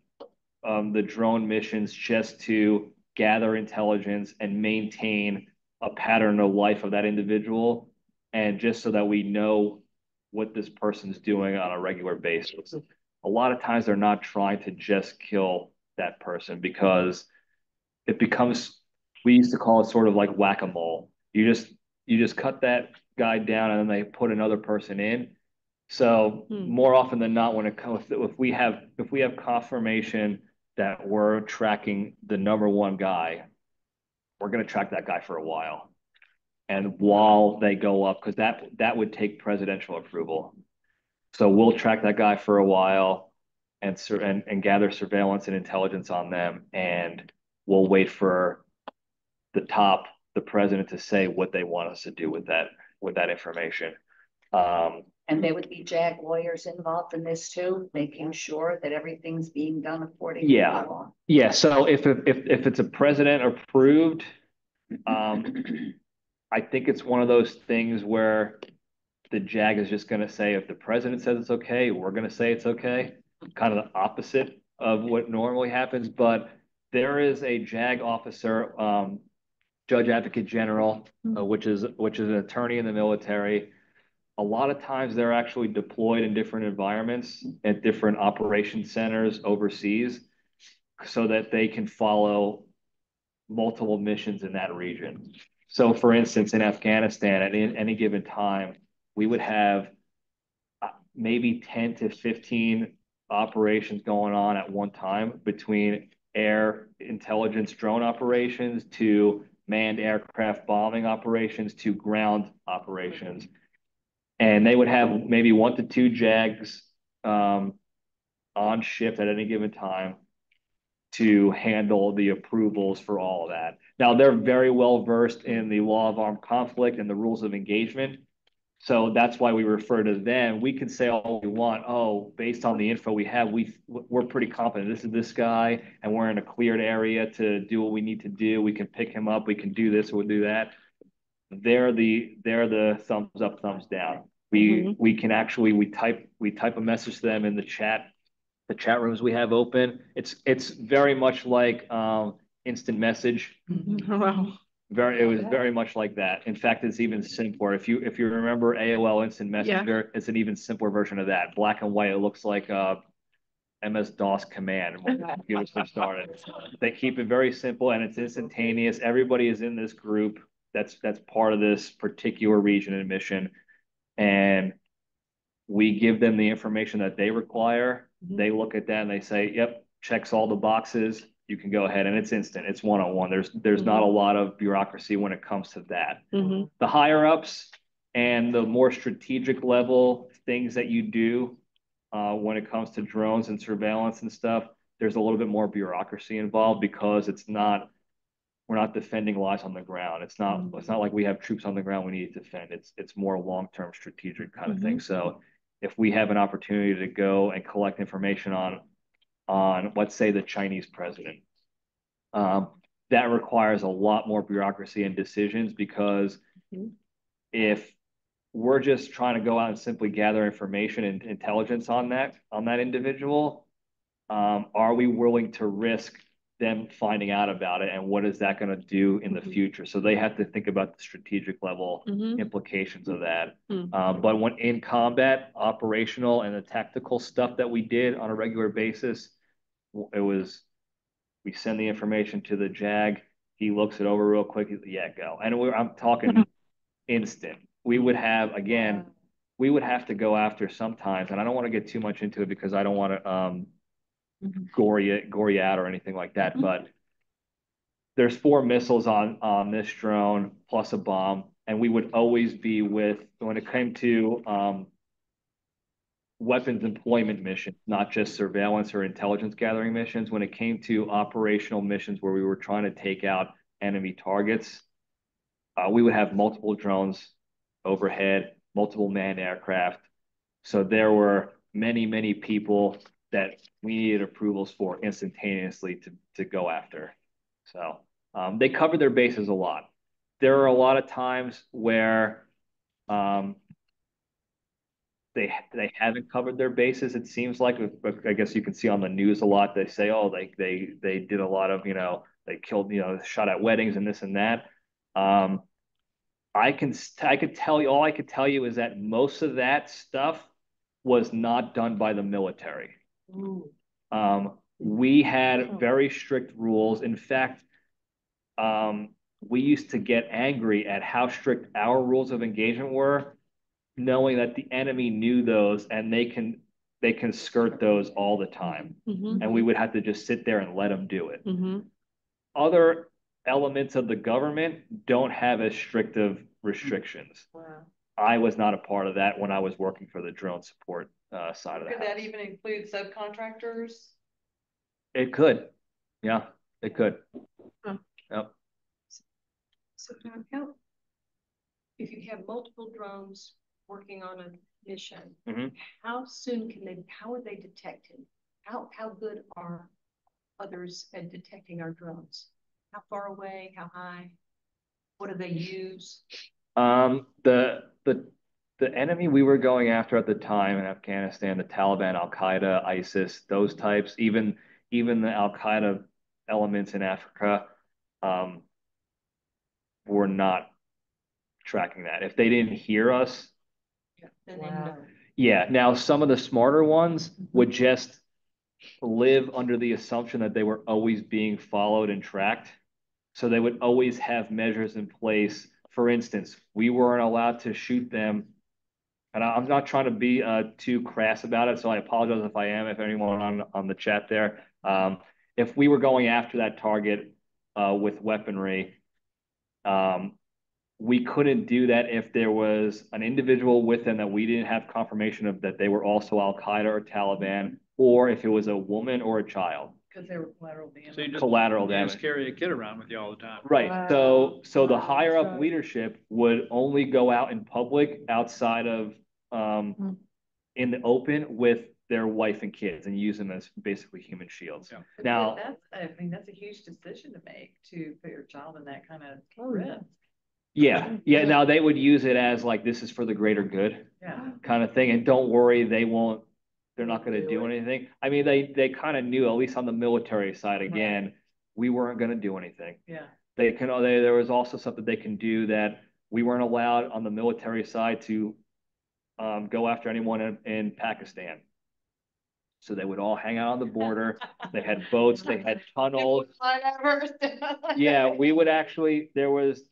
the drone missions just to gather intelligence and maintain a pattern of life of that individual, and just so that we know what this person's doing on a regular basis. A lot of times they're not trying to just kill that person because it becomes, we used to call it sort of like whack-a-mole. You just cut that guy down and then they put another person in. So more often than not, when it comes, if we have confirmation that we're tracking the number one guy, we're going to track that guy for a while. And while they go up, because that would take presidential approval. So we'll track that guy for a while and gather surveillance and intelligence on them. And we'll wait for the president to say what they want us to do with that information. And there would be JAG lawyers involved in this too, making sure that everything's being done according to the law. Yeah. So if it's a president approved, I think it's one of those things where the JAG is just going to say, if the president says it's okay, we're going to say it's okay. Kind of the opposite of what normally happens. But there is a JAG officer, Judge Advocate General, which is an attorney in the military. A lot of times they're actually deployed in different environments at different operation centers overseas so that they can follow multiple missions in that region. So for instance, in Afghanistan, at any given time, we would have maybe 10 to 15 operations going on at one time, between air intelligence drone operations to manned aircraft bombing operations to ground operations. And they would have maybe 1 to 2 JAGs on shift at any given time to handle the approvals for all of that. Now, they're very well versed in the law of armed conflict and the rules of engagement. So that's why we refer to them. We can say all we want. Oh, based on the info we have, we're pretty confident this is this guy, and we're in a cleared area to do what we need to do. We can pick him up. We can do this. We'll do that. They're the thumbs up, thumbs down. We can actually we type a message to them in the chat rooms we have open. It's very much like instant message. Wow. It was very much like that. In fact, it's even simpler. If you remember AOL Instant Messenger, it's an even simpler version of that. Black and white. It looks like MS-DOS command when computers first started. They keep it very simple and it's instantaneous. Everybody is in this group that's part of this particular region and mission, and we give them the information that they require. They look at that and they say, "Yep, checks all the boxes. You can go ahead," and it's instant. It's one-on-one. There's not a lot of bureaucracy when it comes to that. The higher ups and the more strategic level things that you do when it comes to drones and surveillance and stuff, there's a little bit more bureaucracy involved because it's not we're not defending lives on the ground. It's not like we have troops on the ground we need to defend. It's more long-term strategic kind of thing. So if we have an opportunity to go and collect information on let's say the Chinese president, that requires a lot more bureaucracy and decisions, because if we're just trying to go out and simply gather information and intelligence on that individual, are we willing to risk them finding out about it, and what is that going to do in the future? So they have to think about the strategic level implications of that. But when in combat, operational and the tactical stuff that we did on a regular basis, we send the information to the JAG, he looks it over real quick, yeah, go. And I'm talking instant. We would have to go after sometimes, and I don't want to get too much into it because I don't want to gore you out or anything like that. But there's 4 missiles on this drone plus a bomb, and we would always be when it came to weapons employment missions, not just surveillance or intelligence gathering missions. When it came to operational missions where we were trying to take out enemy targets, we would have multiple drones overhead, multiple manned aircraft. So there were many people that we needed approvals for instantaneously to go after. So they covered their bases a lot. There are a lot of times where they haven't covered their bases. It seems like, I guess you can see on the news a lot. They say, oh, they did a lot of, they killed, shot at weddings and this and that. I could tell you, all I could tell you is that most of that stuff was not done by the military. We had very strict rules. In fact, we used to get angry at how strict our rules of engagement were, knowing that the enemy knew those and they can skirt those all the time. And we would have to just sit there and let them do it. Other elements of the government don't have as strict of restrictions. Wow. I was not a part of that when I was working for the drone support side of the Could house. that even include subcontractors? It could. Yeah, it could. Yep. So John, if you have multiple drones working on a mission, how are they detected? How good are others at detecting our drones? How far away, how high? What do they use? The enemy we were going after at the time in Afghanistan, the Taliban, Al-Qaeda, ISIS, those types, even the Al-Qaeda elements in Africa, were not tracking that. If they didn't hear us, Then they know. yeah. Now some of the smarter ones would just live under the assumption that they were always being followed and tracked. So they would always have measures in place. For instance, we weren't allowed to shoot them. And I'm not trying to be too crass about it, so I apologize if I am, if anyone on the chat there. If we were going after that target with weaponry, we couldn't do that if there was an individual with them that we didn't have confirmation of that they were also Al-Qaeda or Taliban, or if it was a woman or a child. Because they were collateral damage. So you just, Collateral you just damage. carry a kid around with you all the time. Right. Wow. So the Wow, higher that's up right. leadership would only go out in public outside of in the open with their wife and kids and use them as basically human shields. Yeah. Now, that's a huge decision to make, to put your child in that kind of risk. yeah. Now they would use it as like, this is for the greater good Yeah. kind of thing. And don't worry, they're not going to do anything. I mean, they kind of knew, at least on the military side, again, we weren't going to do anything. Yeah. There was also something they can do that we weren't allowed on the military side to go after anyone in Pakistan. So they would all hang out on the border. They had boats, they had tunnels. Yeah, we would actually, there was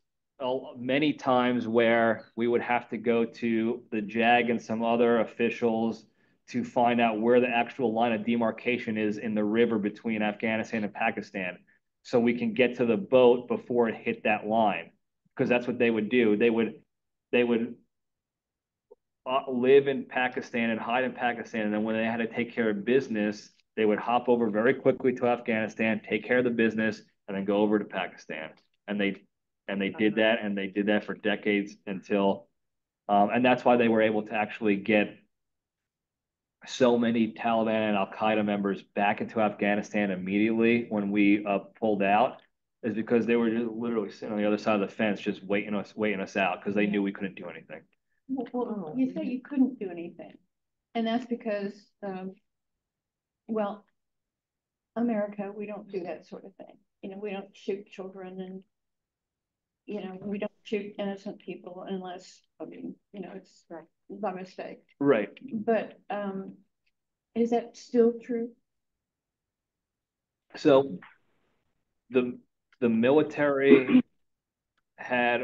many times where we would have to go to the JAG and some other officials to find out where the actual line of demarcation is in the river between Afghanistan and Pakistan, so we can get to the boat before it hit that line. Because that's what they would do. They would live in Pakistan and hide in Pakistan, and then when they had to take care of business, they would hop over very quickly to Afghanistan, take care of the business, and then go over to Pakistan. And they did that, and they did that for decades until, and that's why they were able to actually get so many Taliban and Al Qaeda members back into Afghanistan immediately when we pulled out, is because they were just literally sitting on the other side of the fence, just waiting us out because they knew we couldn't do anything. Well, you say you couldn't do anything, and that's because, well, America, we don't do that sort of thing. You know, we don't shoot children, and you know, we don't shoot innocent people unless, I mean, you know, it's by mistake. Right. But is that still true? So the military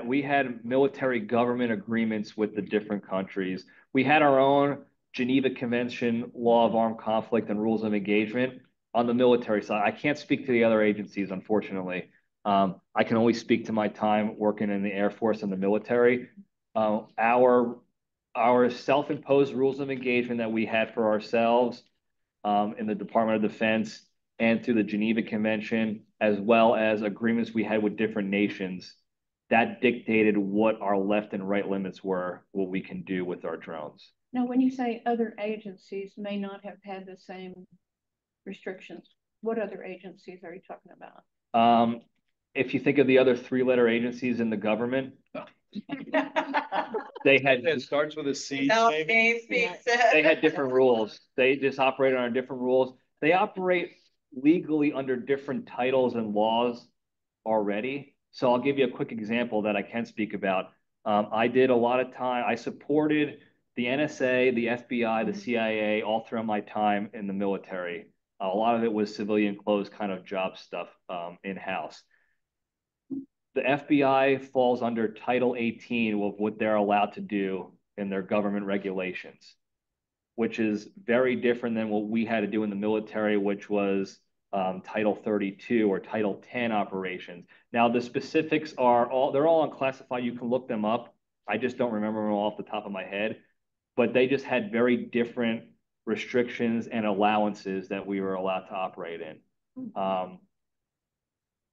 we had military government agreements with the different countries. We had our own Geneva Convention, law of armed conflict and rules of engagement on the military side. I can't speak to the other agencies, unfortunately. I can only speak to my time working in the Air Force and the military. Our self-imposed rules of engagement that we had for ourselves in the Department of Defense and through the Geneva Convention, as well as agreements we had with different nations, that dictated what our left and right limits were, what we can do with our drones. Now, when you say other agencies may not have had the same restrictions, what other agencies are you talking about? If you think of the other three-letter agencies in the government, they had. It starts with a C. They had different rules. They just operated under different rules. They operate legally under different titles and laws already. So I'll give you a quick example that I can speak about. I did a lot of time. I supported the NSA, the FBI, the CIA all throughout my time in the military. A lot of it was civilian clothes kind of job stuff in-house. The FBI falls under Title 18 of what they're allowed to do in their government regulations, which is very different than what we had to do in the military, which was Title 32 or Title 10 operations. Now, the specifics are they're all unclassified. You can look them up. I just don't remember them all off the top of my head, but they just had very different restrictions and allowances that we were allowed to operate in.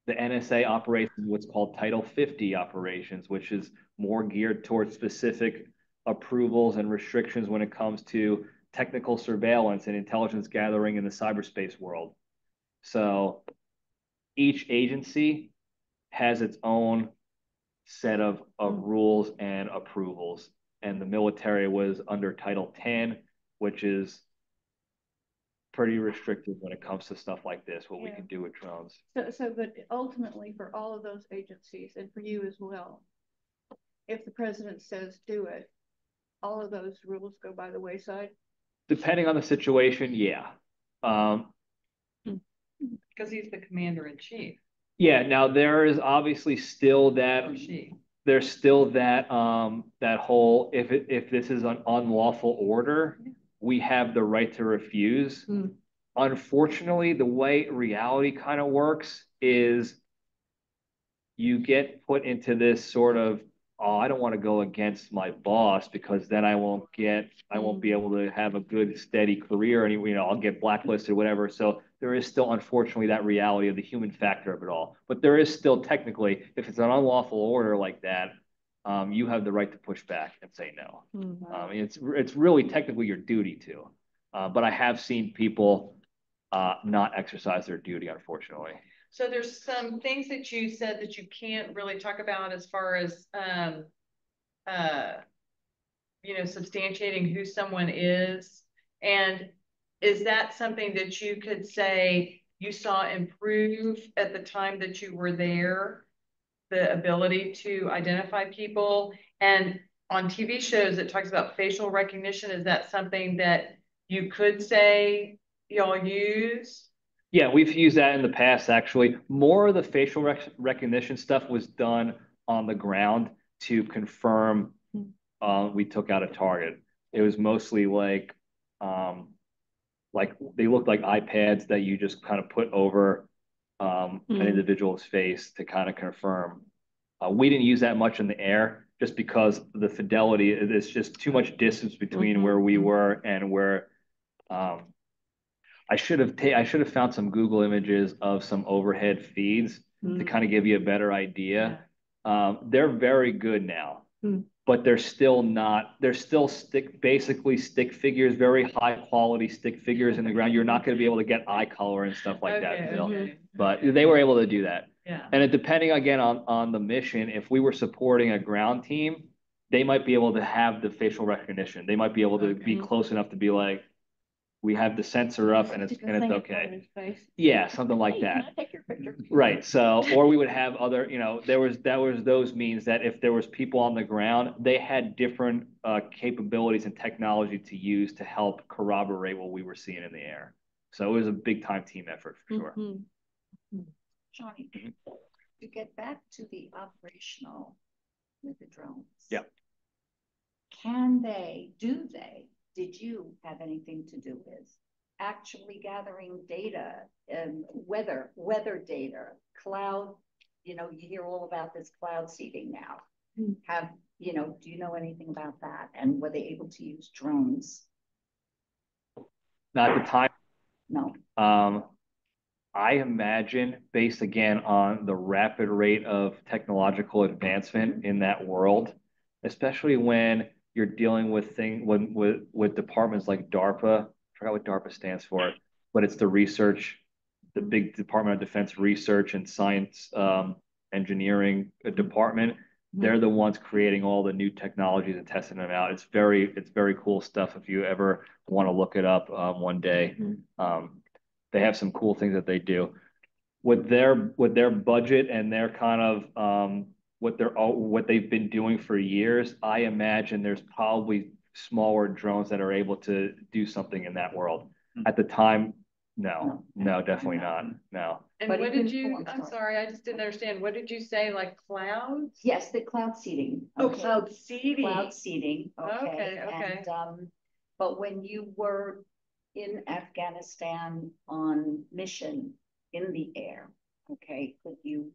The NSA operates in what's called Title 50 operations, which is more geared towards specific approvals and restrictions when it comes to technical surveillance and intelligence gathering in the cyberspace world. So each agency has its own set of rules and approvals. And the military was under Title 10, which is pretty restrictive when it comes to stuff like this, what we can do with drones. So, but ultimately for all of those agencies and for you as well, if the president says do it, all of those rules go by the wayside? Depending on the situation, yeah. Because he's the commander in chief. Yeah, now there is obviously still that, there's still that that whole, if this is an unlawful order, we have the right to refuse. Unfortunately, the way reality kind of works is you get put into this sort of, oh, I don't want to go against my boss because then I won't be able to have a good, steady career, and you know, I'll get blacklisted or whatever. So there is still, unfortunately, that reality of the human factor of it all. But there is still technically, if it's an unlawful order like that, you have the right to push back and say no. It's really technically your duty to. But I have seen people not exercise their duty, unfortunately. So there's some things that you said that you can't really talk about as far as, you know, substantiating who someone is. And is that something that you could say you saw improve at the time that you were there, the ability to identify people? And on TV shows, it talks about facial recognition. Is that something that you could say y'all use? Yeah, we've used that in the past, actually. More of the facial recognition stuff was done on the ground to confirm we took out a target. It was mostly like they looked like iPads that you just kind of put over an individual's face to kind of confirm. We didn't use that much in the air just because the fidelity, there's just too much distance between where we were and where I should have found some Google images of some overhead feeds to kind of give you a better idea. They're very good now, Hmm. but they're still basically stick figures, very high quality stick figures in the ground. You're not going to be able to get eye color and stuff like that still, but they were able to do that. Yeah. And it, depending again on the mission, if we were supporting a ground team, they might be able to have the facial recognition. They might be able to be close enough to be like, we have the sensor up and it's okay. Yeah, something like that. Take your picture. Right. So, or we would have other, there was those means that if there was people on the ground, they had different capabilities and technology to use to help corroborate what we were seeing in the air. So it was a big time team effort for sure. Johnny, to get back to the operational with the drones. Yeah. Did you have anything to do with actually gathering data and weather data, cloud, you hear all about this cloud seeding now. Do you know anything about that? And were they able to use drones? Not at the time. No. I imagine, based again on the rapid rate of technological advancement in that world, especially when you're dealing with with departments like DARPA. I forgot what DARPA stands for, but it's the big Department of Defense Research and Science Engineering department. They're the ones creating all the new technologies and testing them out. It's very cool stuff. If you ever want to look it up one day, they have some cool things that they do with their budget and their kind of what they've been doing for years. I imagine there's probably smaller drones that are able to do something in that world. At the time, no, definitely not. No. And But what even- did you, I'm I'm sorry, I just didn't understand. What did you say, like clouds? Yes, the cloud seeding. Oh, Okay. cloud seeding. Cloud seeding, Okay, okay. And, but when you were in Afghanistan on mission in the air, okay, could you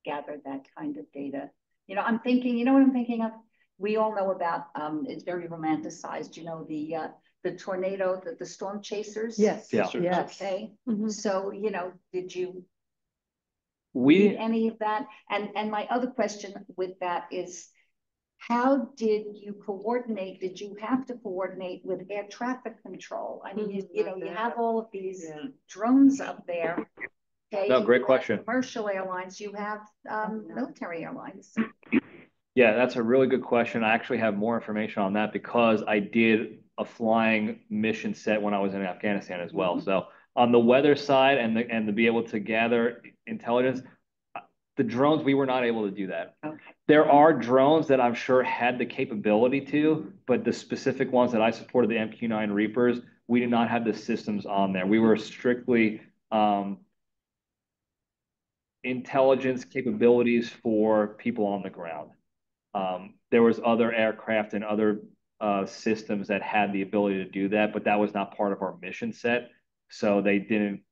gather that kind of data? I'm thinking, what I'm thinking of? We all know about, it's very romanticized, the tornado, the storm chasers. Yes. Yeah. Yes. Okay, Mhm. so, did you We any of that? And my other question with that is, how did you coordinate? Did you have to coordinate with air traffic control? I mean, you have all of these drones up there. Okay, No, great you have question. Commercial airlines, you have military airlines. Yeah, that's a really good question. I actually have more information on that because I did a flying mission set when I was in Afghanistan as well. So on the weather side and to be able to gather intelligence, the drones, we were not able to do that. Okay. There are drones that I'm sure had the capability to, but the specific ones that I supported, the MQ-9 Reapers, we did not have the systems on there. We were strictly intelligence capabilities for people on the ground. There was other aircraft and other systems that had the ability to do that, but that was not part of our mission set. So they didn't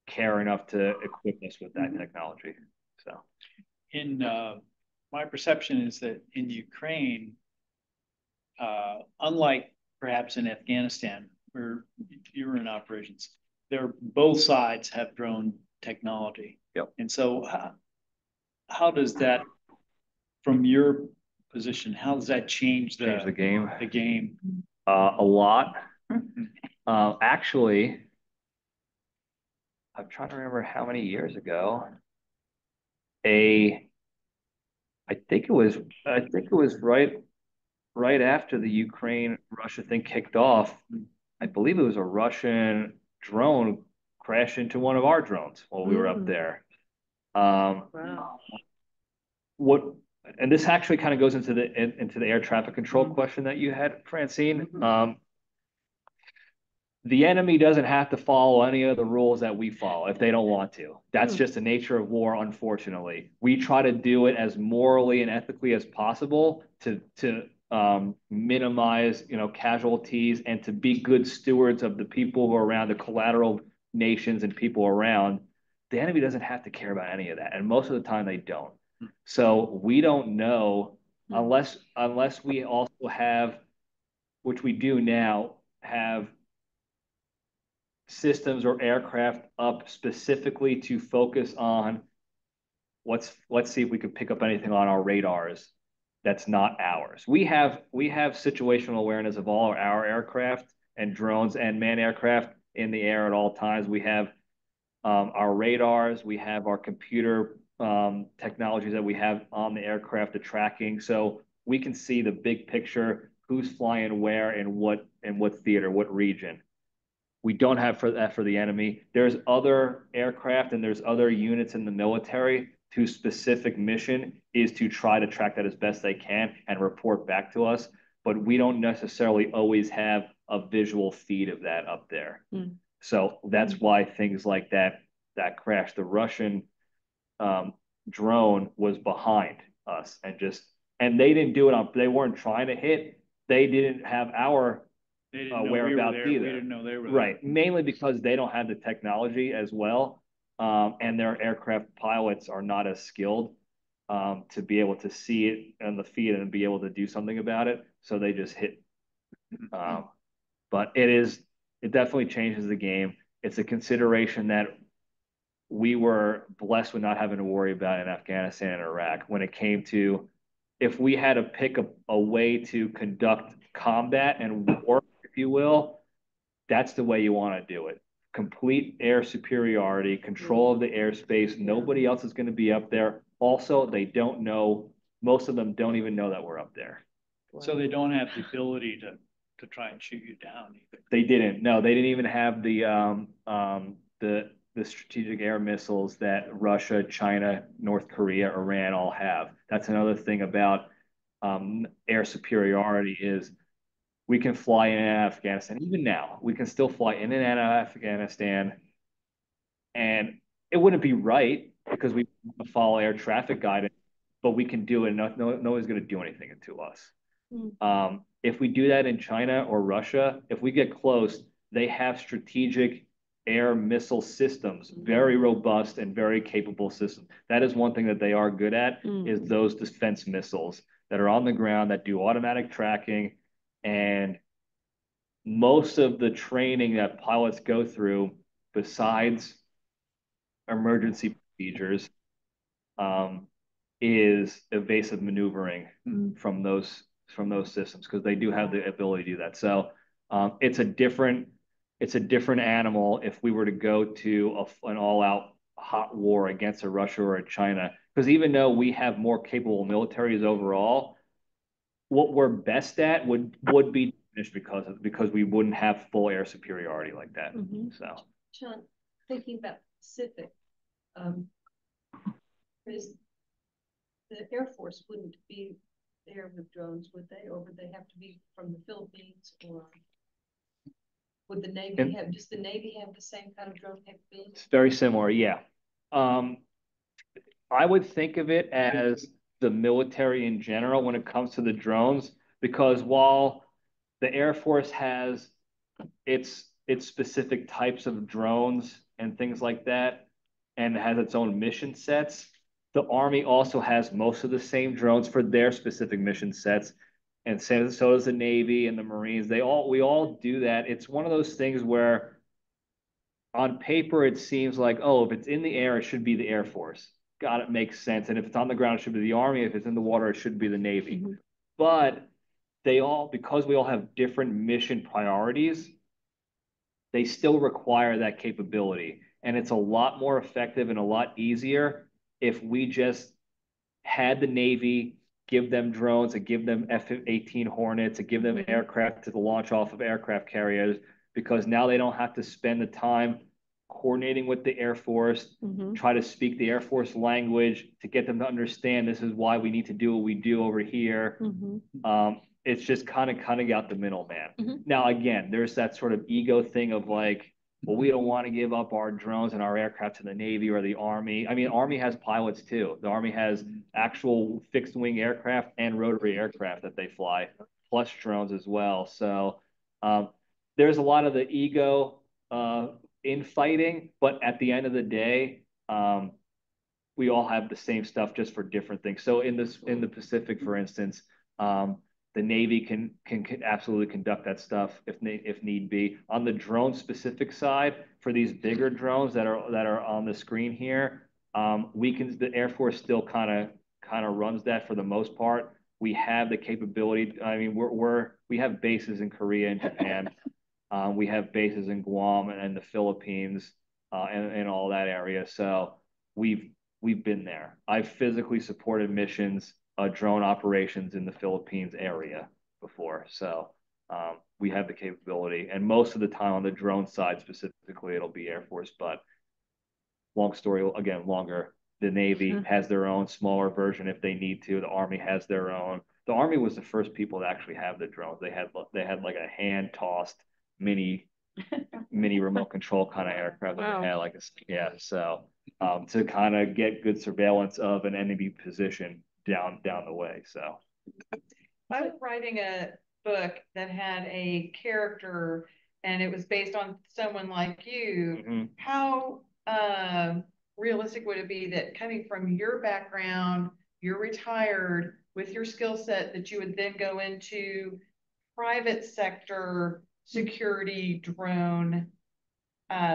care enough to equip us with that technology. So In my perception is that in Ukraine, unlike perhaps in Afghanistan, where you were in operations, both sides have drone technology. Yep. And so how does that, from your position, how does that change change the game. the game? A lot. Actually, I'm trying to remember how many years ago. I think it was right after the Ukraine-Russia thing kicked off. I believe it was a Russian drone crashed into one of our drones while we were up there. Wow. And this actually kind of goes into the air traffic control question that you had, Francine. The enemy doesn't have to follow any of the rules that we follow if they don't want to. That's just the nature of war, unfortunately. We try to do it as morally and ethically as possible to minimize, casualties and to be good stewards of the people who are around, the collateral nations and people around. The enemy doesn't have to care about any of that, and most of the time they don't. So we don't know unless we also have, which we do now, have systems or aircraft up specifically to focus on let's see if we could pick up anything on our radars that's not ours. We have situational awareness of all our aircraft and drones and manned aircraft in the air at all times. We have our radars, we have our computer technologies that we have on the aircraft, the tracking, so we can see the big picture, who's flying where and what theater, what region. We don't have that for the enemy. There's other aircraft and there's other units in the military whose specific mission is to try to track that as best they can and report back to us. But we don't necessarily always have a visual feed of that up there. Mm. So that's why things like that crash, the Russian drone was behind us and they didn't do it they weren't trying to hit. They didn't have our whereabouts either. We didn't know they were there. Right. Mainly because they don't have the technology as well. And their aircraft pilots are not as skilled to be able to see it on the feed and be able to do something about it. So they just hit. But it definitely changes the game. It's a consideration that we were blessed with not having to worry about in Afghanistan and Iraq when it came to, if we had to pick a way to conduct combat and war, if you will, that's the way you want to do it. Complete air superiority, control of the airspace. Nobody else is going to be up there. Also, they don't know, most of them don't even know that we're up there. So they don't have the ability to try and shoot you down either. They didn't. No, they didn't even have the strategic air missiles that Russia, China, North Korea, Iran all have. That's another thing about air superiority is we can fly in and out of Afghanistan. Even now, we can still fly in and out of Afghanistan. And it wouldn't be right because we follow air traffic guidance, but we can do it. No one's going to do anything to us. If we do that in China or Russia, if we get close, they have strategic air missile systems, very robust and very capable systems. That is one thing that they are good at, is those defense missiles that are on the ground that do automatic tracking. And most of the training that pilots go through, besides emergency procedures, is evasive maneuvering from those systems, because they do have the ability to do that. So it's a different animal if we were to go to an all-out hot war against a Russia or a China, because even though we have more capable militaries overall, what we're best at would be diminished because we wouldn't have full air superiority like that. So, John, thinking about Pacific, is the Air Force wouldn't be there with drones, would they? Or would they have to be from the Philippines, or would the Navy does the Navy have the same kind of drone capability? It's very similar, yeah. I would think of it as the military in general when it comes to the drones, because while the Air Force has its specific types of drones and things like that, and has its own mission sets, the Army also has most of the same drones for their specific mission sets. And so does the Navy and the Marines. We all do that. It's one of those things where on paper, it seems like, oh, if it's in the air, it should be the Air Force. Got it, makes sense. And if it's on the ground, it should be the Army. If it's in the water, it should be the Navy. But because we all have different mission priorities, they still require that capability. And it's a lot more effective and a lot easier if we just had the Navy give them drones, and give them F-18 Hornets, and give them aircraft to launch off of aircraft carriers, because now they don't have to spend the time coordinating with the Air Force, try to speak the Air Force language to get them to understand this is why we need to do what we do over here. It's just kind of out the middle, man. Now, again, there's that sort of ego thing of like, well, we don't want to give up our drones and our aircraft to the Navy or the Army. I mean, Army has pilots too. The Army has actual fixed wing aircraft and rotary aircraft that they fly, plus drones as well. So there's a lot of the ego infighting, but at the end of the day, we all have the same stuff, just for different things. So in the Pacific, for instance, the Navy can absolutely conduct that stuff if need be. On the drone specific side, for these bigger drones that are on the screen here, The Air Force still kind of runs that for the most part. We have the capability. I mean, we have bases in Korea and Japan. We have bases in Guam and the Philippines, and all that area. So we've been there. I've physically supported missions, drone operations in the Philippines area before. So we have the capability, and most of the time on the drone side specifically, it'll be Air Force. But long story again, longer. The Navy has their own smaller version if they need to. The Army has their own. The Army was the first people to actually have the drones. They had like a hand tossed mini remote control kind of aircraft that Wow. they had like so to kind of get good surveillance of an enemy position down the way. So I was writing a book that had a character and it was based on someone like you. How realistic would it be that coming from your background, you're retired with your skill set, that you would then go into private sector security drone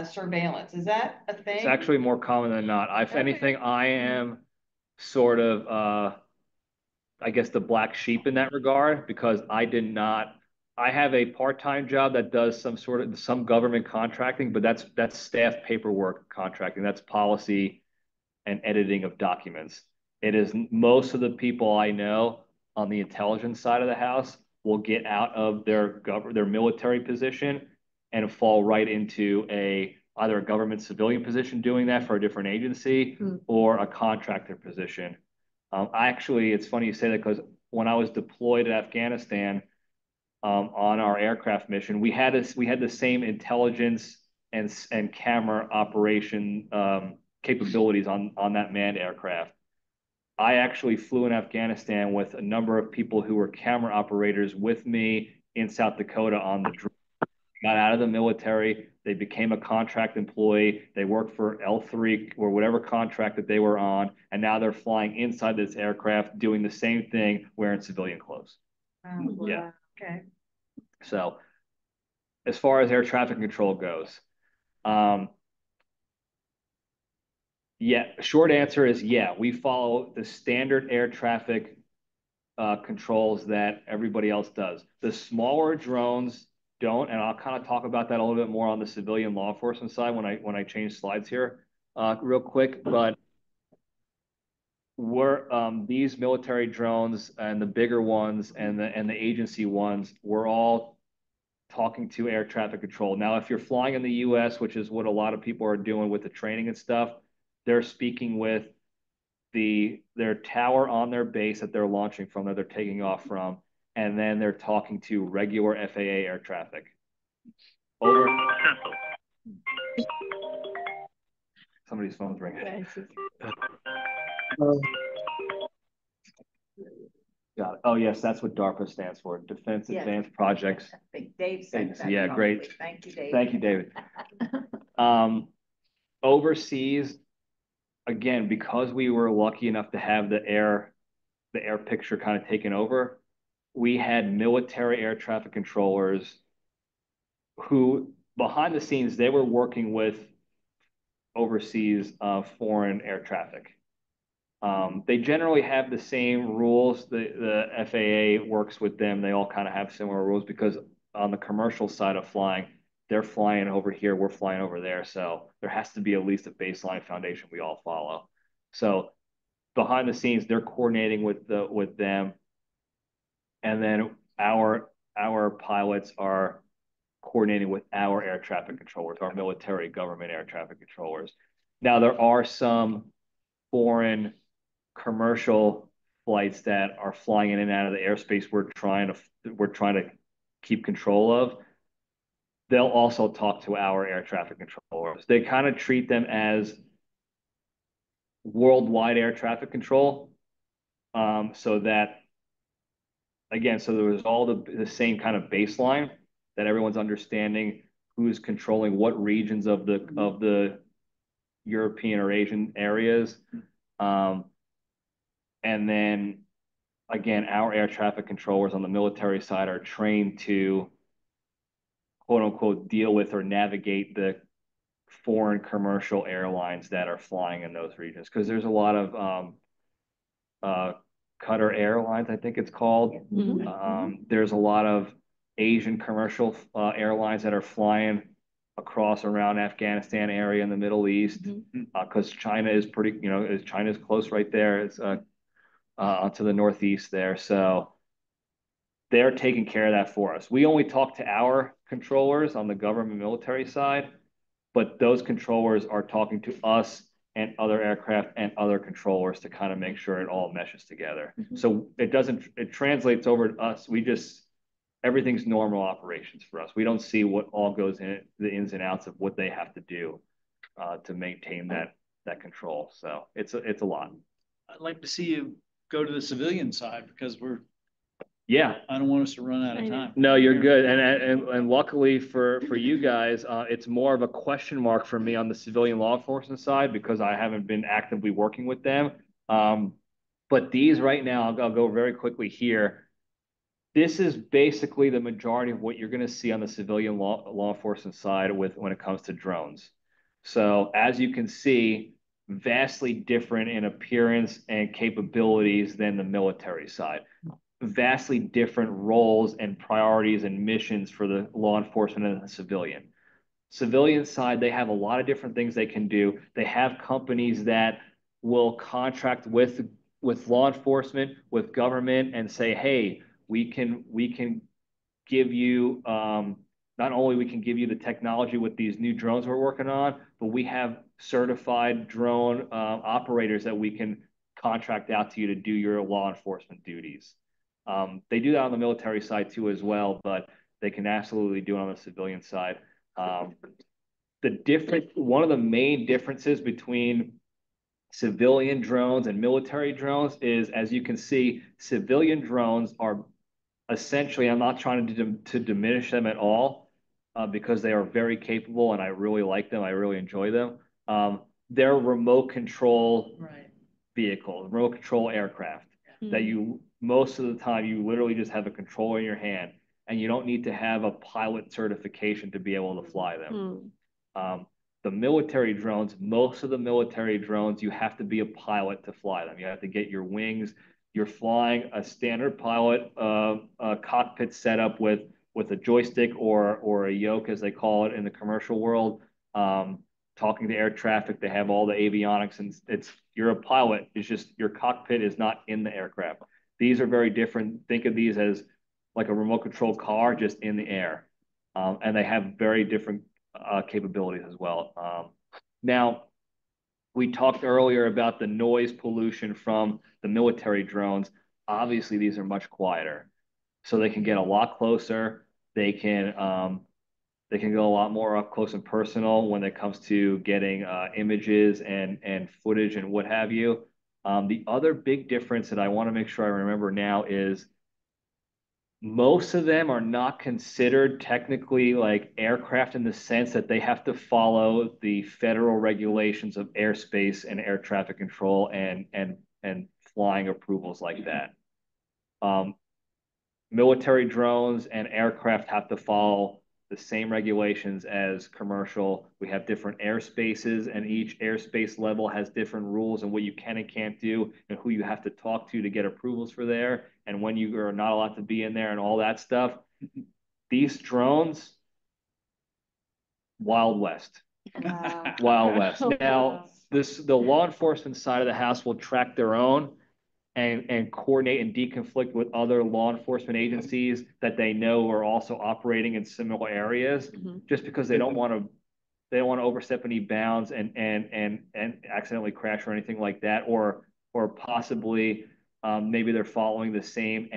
surveillance? Is that a thing? it's actually more common than not. If Okay. anything, I am sort of I guess the black sheep in that regard because I have a part-time job that does some government contracting, but that's staff paperwork contracting. That's policy and editing of documents. It is most of the people I know on the intelligence side of the house will get out of their military position and fall right into either a government civilian position doing that for a different agency or a contractor position. It's funny you say that because when I was deployed in Afghanistan on our aircraft mission, we had the same intelligence and camera operation capabilities on that manned aircraft. I actually flew in Afghanistan with a number of people who were camera operators with me in South Dakota on the drone. Got out of the military. They became a contract employee. They worked for L3 or whatever contract that they were on. And now they're flying inside this aircraft doing the same thing wearing civilian clothes. Yeah. Okay. So as far as air traffic control goes, short answer is we follow the standard air traffic controls that everybody else does. The smaller drones don't, and I'll kind of talk about that a little bit more on the civilian law enforcement side when I change slides here real quick. But these military drones and the bigger ones and the agency ones, we're all talking to air traffic control. Now, if you're flying in the US, which is what a lot of people are doing with the training and stuff, they're speaking with their tower on their base that they're launching from, that they're taking off from, and then they're talking to regular FAA air traffic. Over. Somebody's phone's ringing. Got it. Oh, yes, that's what DARPA stands for, Defense Advanced Projects. I think Dave said that. Yeah, great. Thank you, Dave. Thank you, David. Overseas, again, because we were lucky enough to have the air picture kind of taken over, we had military air traffic controllers who, behind the scenes, they were working with overseas foreign air traffic. They generally have the same rules. The FAA works with them. They all kind of have similar rules because on the commercial side of flying, they're flying over here, we're flying over there. So there has to be at least a baseline foundation we all follow. So behind the scenes, they're coordinating with them. And then our pilots are coordinating with our air traffic controllers, our military government air traffic controllers. Now, there are some foreign commercial flights that are flying in and out of the airspace we're trying to keep control of. They'll also talk to our air traffic controllers. They kind of treat them as worldwide air traffic control, so that, again, so there was all the same kind of baseline that everyone's understanding who's controlling what regions of the European or Asian areas. And then, again, our air traffic controllers on the military side are trained to, quote unquote, deal with or navigate the foreign commercial airlines that are flying in those regions, because there's a lot of Qatar Airlines, I think it's called. There's a lot of Asian commercial airlines that are flying across around Afghanistan area in the Middle East, because China is pretty, China's close right there. It's to the northeast there. So they're taking care of that for us. We only talk to our controllers on the government military side, but those controllers are talking to us and other aircraft and other controllers to kind of make sure it all meshes together. So it translates over to us. Everything's normal operations for us. We don't see what all goes in, the ins and outs of what they have to do to maintain that control. So it's a lot. I'd like to see you go to the civilian side, because yeah, I don't want us to run out of time. No, you're good. And luckily for you guys, it's more of a question mark for me on the civilian law enforcement side, because I haven't been actively working with them. But these right now, I'll go very quickly here. This is basically the majority of what you're going to see on the civilian law enforcement side when it comes to drones. So as you can see, vastly different in appearance and capabilities than the military side. Vastly different roles and priorities and missions for the law enforcement and the civilian. Civilian side, they have a lot of different things they can do. They have companies that will contract with law enforcement, with government, and say, hey, we can give you not only we can give you the technology with these new drones we're working on, but we have certified drone operators that we can contract out to you to do your law enforcement duties. They do that on the military side too as well, but they can absolutely do it on the civilian side. One of the main differences between civilian drones and military drones is, as you can see, civilian drones are essentially, I'm not trying to diminish them at all, because they are very capable and I really like them. I really enjoy them. They're remote control vehicles, remote control aircraft that most of the time you literally just have a controller in your hand, and you don't need to have a pilot certification to be able to fly them. The military drones, most of the military drones, you have to be a pilot to fly them. You have to get your wings. You're flying a standard pilot cockpit setup with a joystick or a yoke, as they call it in the commercial world. Talking to air traffic, they have all the avionics, and you're a pilot. It's just your cockpit is not in the aircraft. These are very different. Think of these as like a remote control car, just in the air. And they have very different capabilities as well. Now, we talked earlier about the noise pollution from the military drones. Obviously, these are much quieter, so they can get a lot closer. They can go a lot more up close and personal when it comes to getting images and footage and what have you. The other big difference that I want to make sure I remember now is most of them are not considered technically like aircraft in the sense that they have to follow the federal regulations of airspace and air traffic control and flying approvals like that. Military drones and aircraft have to follow the same regulations as commercial. We have different airspaces, and each airspace level has different rules and what you can and can't do, and who you have to talk to get approvals for there, and when you are not allowed to be in there and all that stuff. These drones, Wild West. Wild West. Now, the law enforcement side of the house will track their own and coordinate and deconflict with other law enforcement agencies that they know are also operating in similar areas, just because they don't want to overstep any bounds and accidentally crash or anything like that, or possibly maybe they're following the same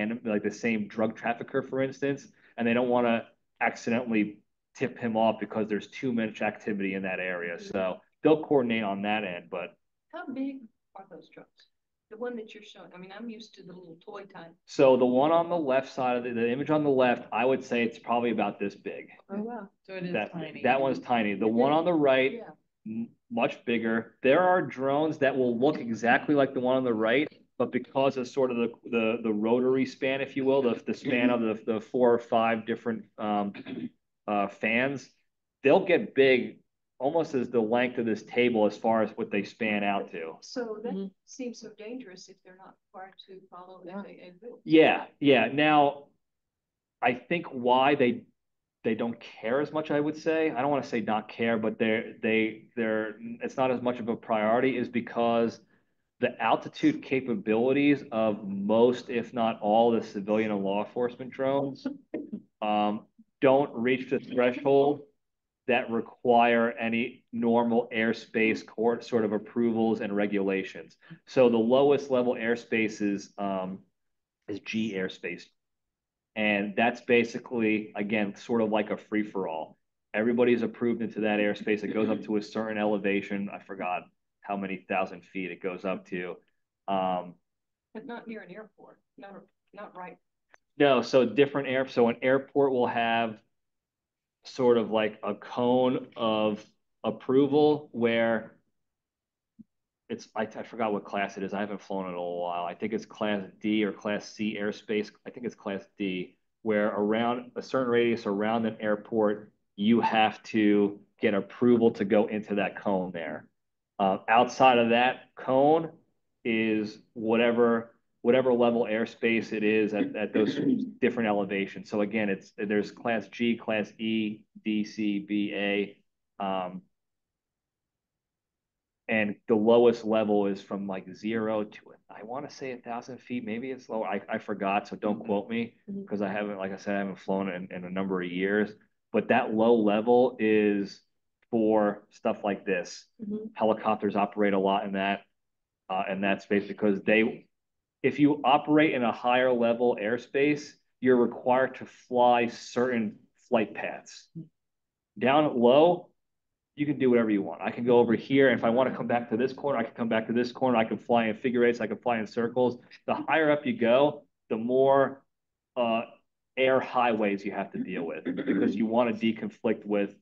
drug trafficker, for instance, and they don't want to accidentally tip him off because there's too much activity in that area. So they'll coordinate on that end. But how big are those drones? The one that you're showing, I mean, I'm used to the little toy type. So the one on the left side of the image on the left, I would say it's probably about this big. Oh, wow. So it is tiny. That one's tiny. The one on the right, much bigger. There are drones that will look exactly like the one on the right, but because of sort of the rotary span, if you will, the span of the 4 or 5 different fans, they'll get big almost as the length of this table as far as what they span out to. So that Mhm. seems so dangerous if they're not required to follow FAA rules. Yeah, yeah. Now, I think why they don't care as much, I would say. I don't want to say not care, but they're it's not as much of a priority is because the altitude capabilities of most, if not all, the civilian and law enforcement drones don't reach the threshold that require any normal airspace court sort of approvals and regulations. So the lowest level airspace is G airspace. And that's basically, again, sort of like a free for all. Everybody's approved into that airspace. It goes up to a certain elevation. I forgot how many thousand feet it goes up to. But not near an airport, not right. No, so so an airport will have sort of like a cone of approval where I forgot what class it is. I haven't flown in a while. I think it's class D or class C airspace. I think it's class D, where around a certain radius around an airport, you have to get approval to go into that cone there. Outside of that cone is whatever level airspace it is at those different elevations. So again, there's class G, class E, D, C, B, A. And the lowest level is from like 0 to, I want to say 1,000 feet. Maybe it's lower. I forgot, so don't quote me because I haven't, like I said, I haven't flown in a number of years. But that low level is for stuff like this. Helicopters operate a lot in that space because if you operate in a higher level airspace, you're required to fly certain flight paths. Down low, you can do whatever you want. I can go over here, and if I want to come back to this corner, I can come back to this corner. I can fly in figure eights. I can fly in circles. The higher up you go, the more air highways you have to deal with because you want to deconflict with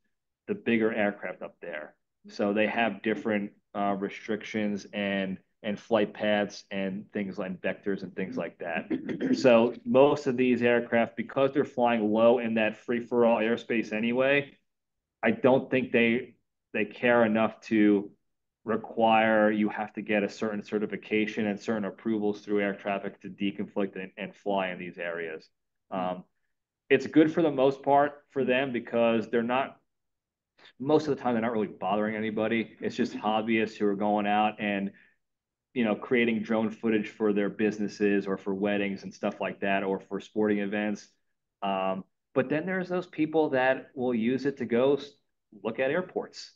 the bigger aircraft up there. So they have different restrictions and flight paths and things like vectors and things like that. So most of these aircraft, because they're flying low in that free-for-all airspace anyway, I don't think they care enough to require you have to get a certain certification and certain approvals through air traffic to deconflict and fly in these areas. It's good for the most part for them because they're not, most of the time, they're not really bothering anybody. It's just hobbyists who are going out and, creating drone footage for their businesses or for weddings and stuff like that, or for sporting events. But then there's those people that will use it to go look at airports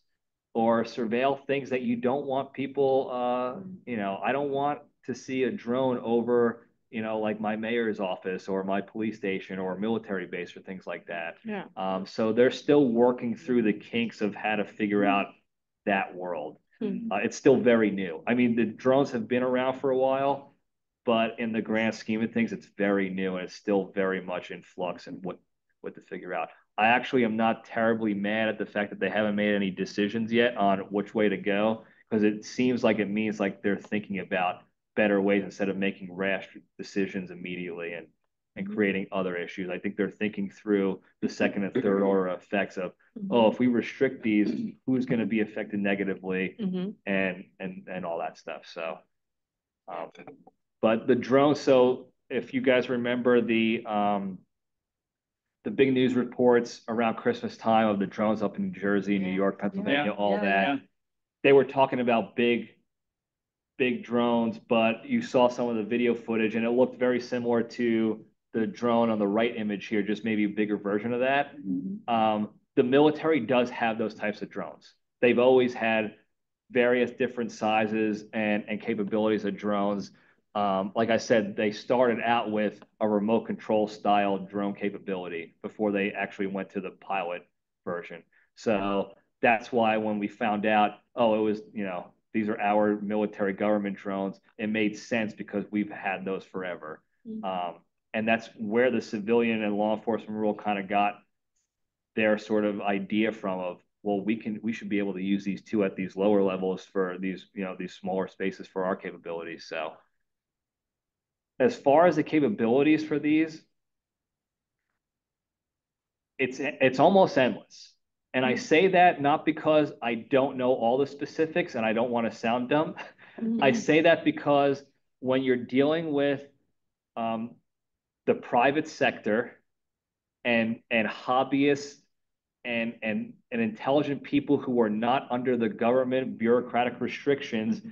or surveil things that you don't want people, I don't want to see a drone over, like my mayor's office or my police station or military base or things like that. Yeah. So they're still working through the kinks of how to figure out that world. It's still very new. I mean, the drones have been around for a while, but in the grand scheme of things, it's very new and it's still very much in flux and what to figure out. I actually am not terribly mad at the fact that they haven't made any decisions yet on which way to go, because it seems like it means like they're thinking about better ways instead of making rash decisions immediately and creating other issues. I think they're thinking through the second and third order effects of, if we restrict these, who's going to be affected negatively and all that stuff. So, but the drone, so if you guys remember the big news reports around Christmas time of the drones up in New Jersey, New York, Pennsylvania, that. They were talking about big drones, but you saw some of the video footage and it looked very similar to the drone on the right image here, just maybe a bigger version of that. The military does have those types of drones. They've always had various different sizes and capabilities of drones. Like I said, they started out with a remote control style drone capability before they actually went to the pilot version. So that's why when we found out, it was, these are our military government drones, it made sense because we've had those forever. And that's where the civilian and law enforcement rule kind of got their sort of idea from of, well, we should be able to use these too at these lower levels for these, these smaller spaces for our capabilities. So as far as the capabilities for these, it's almost endless. And I say that not because I don't know all the specifics and I don't want to sound dumb. I say that because when you're dealing with the private sector and hobbyists and intelligent people who are not under the government bureaucratic restrictions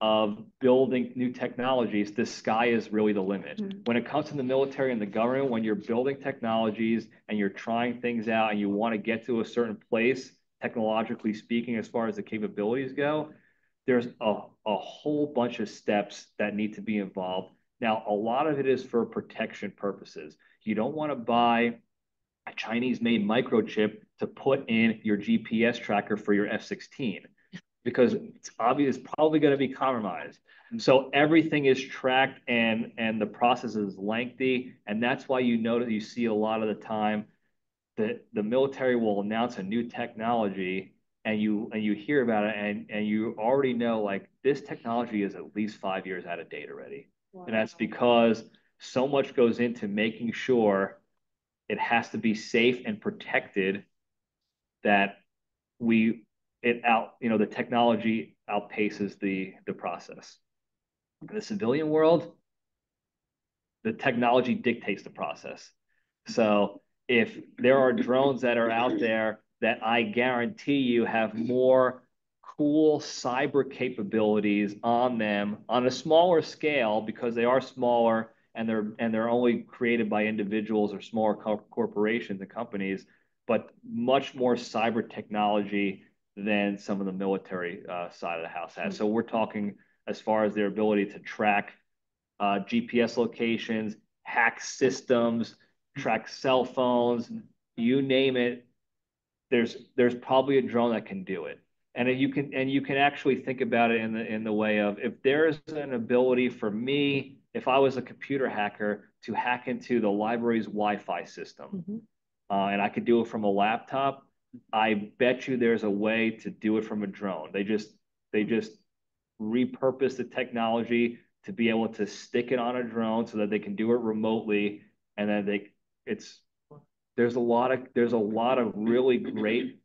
of building new technologies, the sky is really the limit. When it comes to the military and the government, when you're building technologies and you're trying things out and you want to get to a certain place, technologically speaking, as far as the capabilities go, there's a whole bunch of steps that need to be involved. Now, a lot of it is for protection purposes. You don't want to buy a Chinese-made microchip to put in your GPS tracker for your F-16 because it's obvious it's probably going to be compromised. So everything is tracked and the process is lengthy, and that's why you notice you see a lot of the time that the military will announce a new technology and you hear about it and you already know like this technology is at least 5 years out of date already. Wow. And that's because so much goes into making sure it has to be safe and protected that the technology outpaces the process. In the civilian world, the technology dictates the process. So if there are drones that are out there that I guarantee you have more cool cyber capabilities on them on a smaller scale because they are smaller and they're only created by individuals or smaller corporations and companies, but much more cyber technology than some of the military side of the house has. So we're talking as far as their ability to track GPS locations, hack systems, track cell phones, you name it. There's probably a drone that can do it. And you can actually think about it in the way of if there's an ability for me, if I was a computer hacker, to hack into the library's Wi-Fi system, and I could do it from a laptop, I bet you there's a way to do it from a drone. They just repurpose the technology to be able to stick it on a drone so that they can do it remotely, and then there's a lot of really great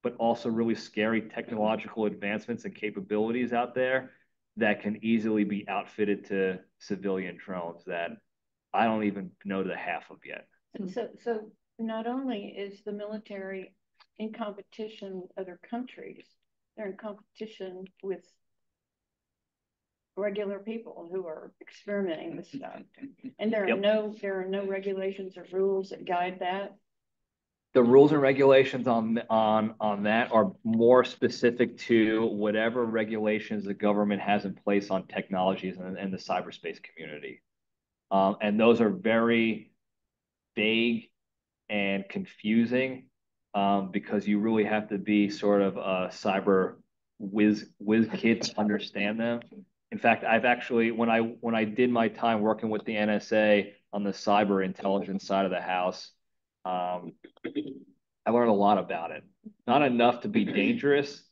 but also really scary technological advancements and capabilities out there that can easily be outfitted to civilian drones that I don't even know the half of yet. So not only is the military in competition with other countries, they're in competition with regular people who are experimenting with stuff. And there are no regulations or rules that guide that. The rules and regulations on that are more specific to whatever regulations the government has in place on technologies and the cyberspace community. And those are very vague and confusing because you really have to be sort of a cyber whiz kid to understand them. In fact, I've actually, when I did my time working with the NSA on the cyber intelligence side of the house, I learned a lot about it. Not enough to be dangerous,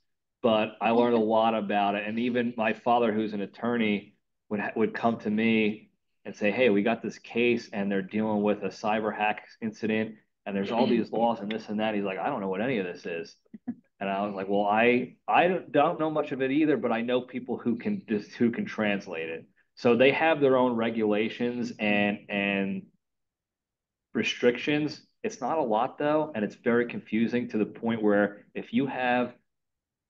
but I learned a lot about it. And even my father, who's an attorney, would come to me and say, "Hey, we got this case, and they're dealing with a cyber hack incident, and there's all these laws and this and that." He's like, "I don't know what any of this is." And I was like, "Well, I don't know much of it either, but I know people who can translate it." So they have their own regulations and restrictions. It's not a lot though, and it's very confusing to the point where if you have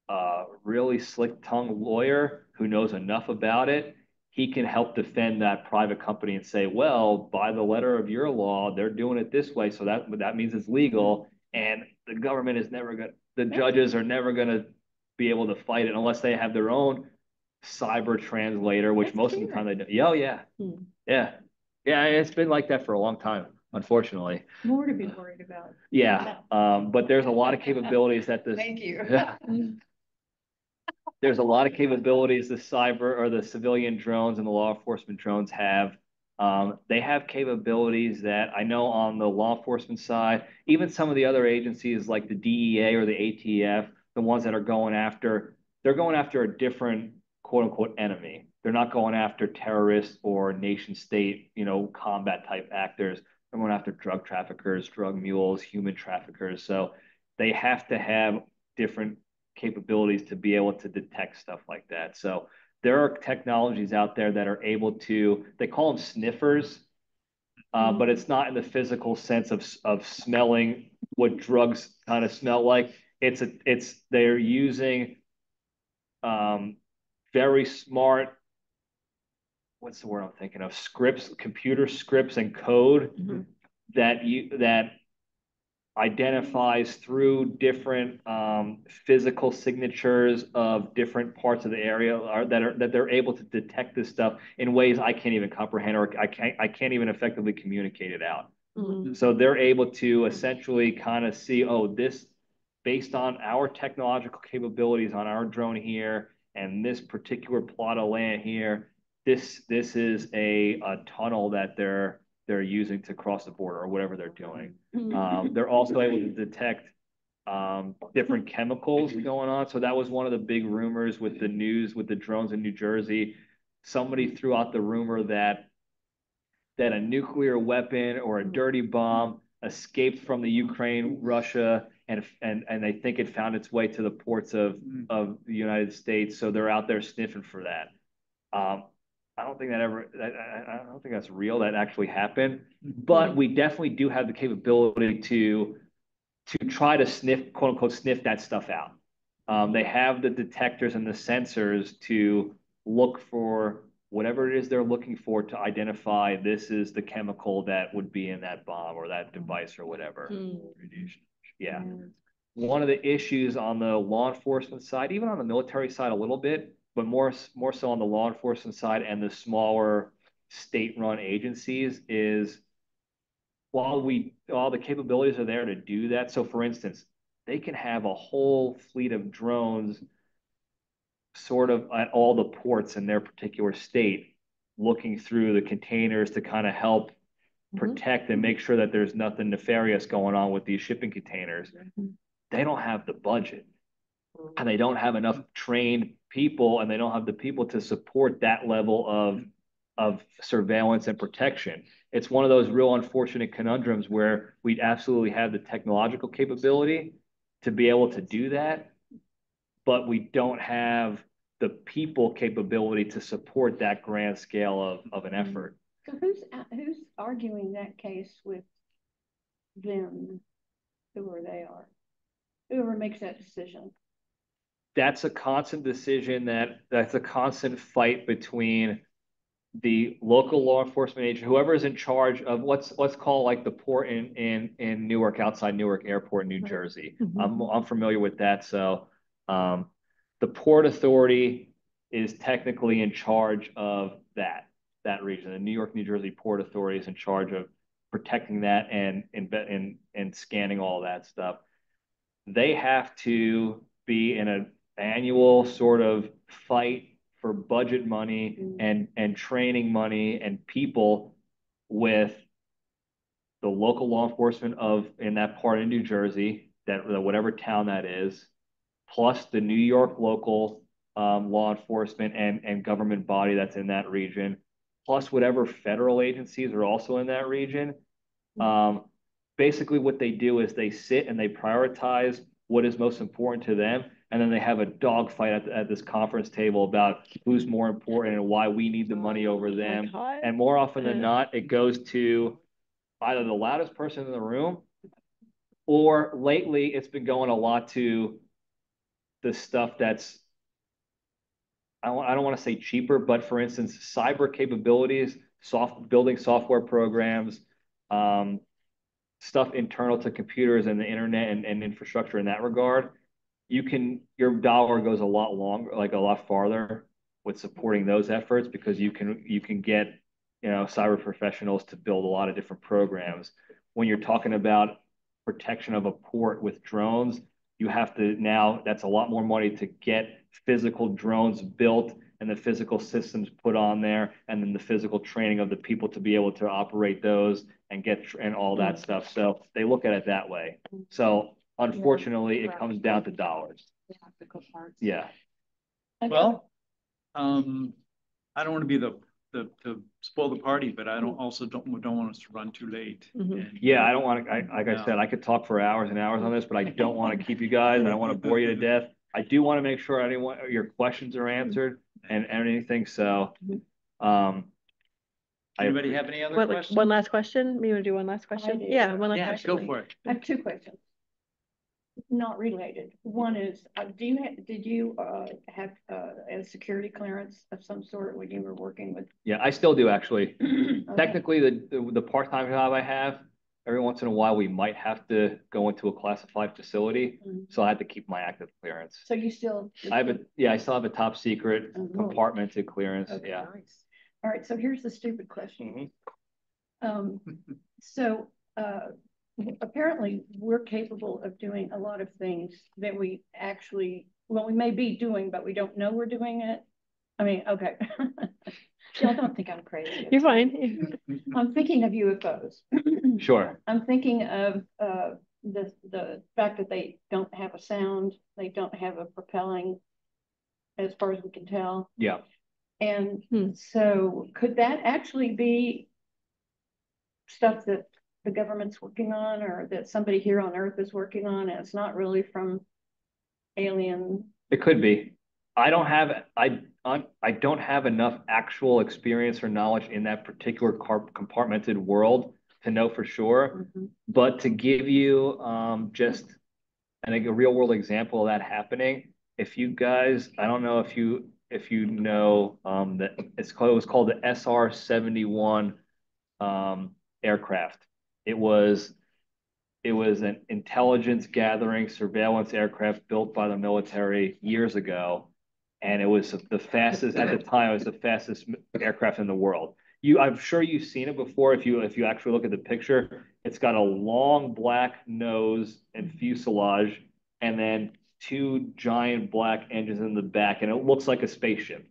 a really slick-tongued lawyer who knows enough about it, he can help defend that private company and say, well, by the letter of your law, they're doing it this way, so that means it's legal, and the government is never going to, the judges are never going to be able to fight it unless they have their own cyber translator, which most of the time they do. Oh, yeah. Yeah. Yeah, it's been like that for a long time, unfortunately. More to be worried about. Yeah, but there's a lot of capabilities that this. Thank you. There's a lot of capabilities the cyber or the civilian drones and the law enforcement drones have. They have capabilities that I know on the law enforcement side, even some of the other agencies like the DEA or the ATF, the ones that are going after, they're going after a different quote unquote enemy. They're not going after terrorists or nation state, combat type actors. They're going after drug traffickers, drug mules, human traffickers. So they have to have different capabilities to be able to detect stuff like that. So there are technologies out there that are able to, they call them sniffers, but it's not in the physical sense of smelling what drugs kind of smell like. They're using very smart, what's the word I'm thinking of? Scripts, computer scripts and code that identifies through different physical signatures of different parts of the area that they're able to detect this stuff in ways I can't even comprehend, or I can't even effectively communicate it out. So they're able to essentially kind of see, oh, this, based on our technological capabilities on our drone here and this particular plot of land here, this is a tunnel that they're using to cross the border or whatever they're doing. They're also able to detect different chemicals going on. So that was one of the big rumors with the news with the drones in New Jersey. Somebody threw out the rumor that a nuclear weapon or a dirty bomb escaped from the Ukraine, Russia, and they think it found its way to the ports of the United States. So they're out there sniffing for that. I don't think I don't think that's real. That actually happened, but we definitely do have the capability to try to sniff, quote unquote, sniff that stuff out. They have the detectors and the sensors to look for whatever it is they're looking for to identify this is the chemical that would be in that bomb or that device or whatever. Yeah. One of the issues on the law enforcement side, even on the military side a little bit, but more so on the law enforcement side and the smaller state-run agencies, is while the capabilities are there to do that. So for instance, they can have a whole fleet of drones sort of at all the ports in their particular state, looking through the containers to kind of help protect and make sure that there's nothing nefarious going on with these shipping containers. They don't have the budget, and they don't have enough trained people, and they don't have the people to support that level of surveillance and protection. It's one of those real unfortunate conundrums where we'd absolutely have the technological capability to be able to do that, but we don't have the people capability to support that grand scale of an effort. So who's arguing that case with them, whoever they are, whoever makes that decision? That's a constant decision. That's a constant fight between the local law enforcement agent, whoever is in charge of let's call like the port in Newark, outside Newark Airport, New Jersey. I'm familiar with that. So the Port Authority is technically in charge of that region. The New York, New Jersey Port Authority is in charge of protecting that and scanning all that stuff. They have to be in an annual sort of fight for budget money and training money and people with the local law enforcement in that part of New Jersey, that whatever town that is, plus the New York local law enforcement and government body that's in that region, plus whatever federal agencies are also in that region. Basically what they do is they sit and they prioritize what is most important to them, and then they have a dogfight at this conference table about who's more important and why we need the money over them. And more often than not, it goes to either the loudest person in the room, or lately it's been going a lot to the stuff that's, I don't want to say cheaper, but for instance, cyber capabilities, building software programs, stuff internal to computers and the internet and infrastructure in that regard. Your dollar goes a lot longer, like a lot farther with supporting those efforts, because you can get, cyber professionals to build a lot of different programs. When you're talking about protection of a port with drones, you have to that's a lot more money to get physical drones built and the physical systems put on there, and then the physical training of the people to be able to operate those and all that stuff. So they look at it that way. So unfortunately, it comes down to dollars. Yeah. Well, I don't want to be the to spoil the party, but I don't want us to run too late. And, Yeah, I don't want to, like I Yeah. said, I could talk for hours and hours on this, but I don't want to keep you guys. I don't want to bore you to death. I do want to make sure anyone, your questions are answered and anything. So, Anybody have any other What, like, questions? one last question? You want to do one last question? do. Yeah, one last Yeah, question. go for it. I have two questions. Not related. One is, did you have a security clearance of some sort when you were working with? yeah, I still do actually. Okay. Technically, the part-time job I have, every once in a while, we might have to go into a classified facility. Mhm. So I have to keep my active clearance. So you still? I still have a top secret Oh. compartmented clearance. Okay. Yeah. Nice. All right, so here's the stupid question. Mhm. So, apparently we're capable of doing a lot of things that we actually, well, we may be doing, but we don't know we're doing it. I mean, okay. Y'all don't think I'm crazy. You're fine. I'm thinking of UFOs. Sure. I'm thinking of, the fact that they don't have a sound, they don't have a propelling, as far as we can tell. Yeah. And Hmm. so could that actually be stuff that the government's working on, or that somebody here on Earth is working on, and it's not really from alien? It could be. I don't have enough actual experience or knowledge in that particular compartmented world to know for sure. Mhm. But to give you just I think a real world example of that happening, if you guys, I don't know if you know that it was called the SR-71 aircraft. It was an intelligence gathering surveillance aircraft built by the military years ago. And it was the fastest, at the time, it was the fastest aircraft in the world. I'm sure you've seen it before. If you actually look at the picture, it's got a long black nose and fuselage, and then two giant black engines in the back, and it looks like a spaceship.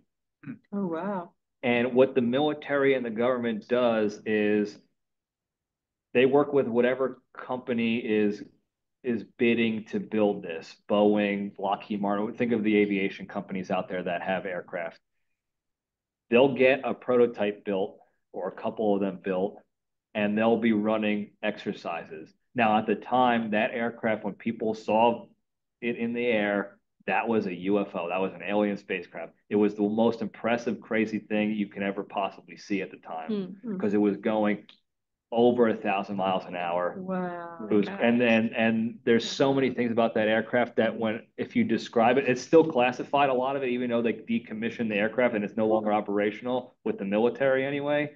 Oh, wow. And what the military and the government does is they work with whatever company is bidding to build this. Boeing, Lockheed Martin, think of the aviation companies out there that have aircraft. They'll get a prototype built or a couple of them built, and they'll be running exercises. Now, at the time, that aircraft, when people saw it in the air, that was a UFO. That was an alien spacecraft. It was the most impressive, crazy thing you can ever possibly see at the time because it was going over 1,000 miles an hour. Wow. It was, and there's so many things about that aircraft that if you describe it, it's still classified, a lot of it, even though they decommissioned the aircraft and it's no longer operational with the military anyway.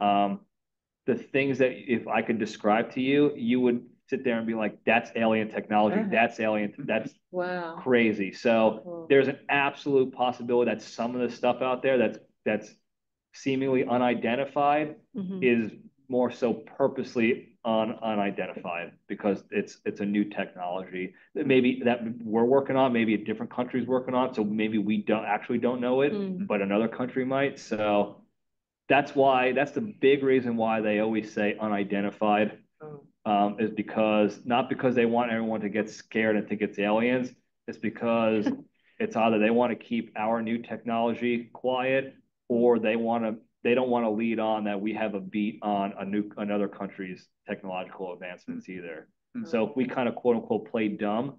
The things that if I could describe to you, you would sit there and be like, that's alien technology. That's alien. That's Wow. crazy. So there's an absolute possibility that some of the stuff out there that's seemingly unidentified is more so purposely unidentified because it's a new technology that maybe that we're working on, maybe a different country's working on. So maybe we don't know it, but another country might. So that's the big reason why they always say unidentified, is because not because they want everyone to get scared and think it's aliens. It's because it's either they want to keep our new technology quiet or they don't want to lead on that we have a beat on another country's technological advancements either. So if we kind of quote unquote play dumb,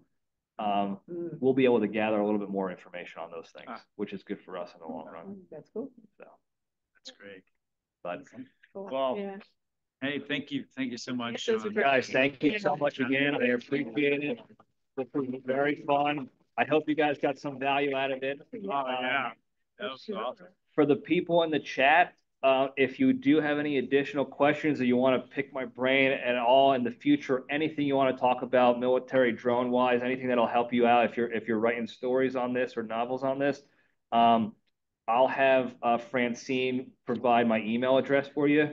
we'll be able to gather a little bit more information on those things, which is good for us in the long run. That's cool. So That's great. but Well, Yeah. hey, thank you so much, Those are Sean. great. guys, thank you so much again. I appreciate it. This was very fun. I hope you guys got some value out of it. Oh, yeah. That was awesome. For the people in the chat, if you do have any additional questions or you want to pick my brain at all in the future, anything you want to talk about military drone wise, anything that'll help you out if you're writing stories on this or novels on this, I'll have Francine provide my email address for you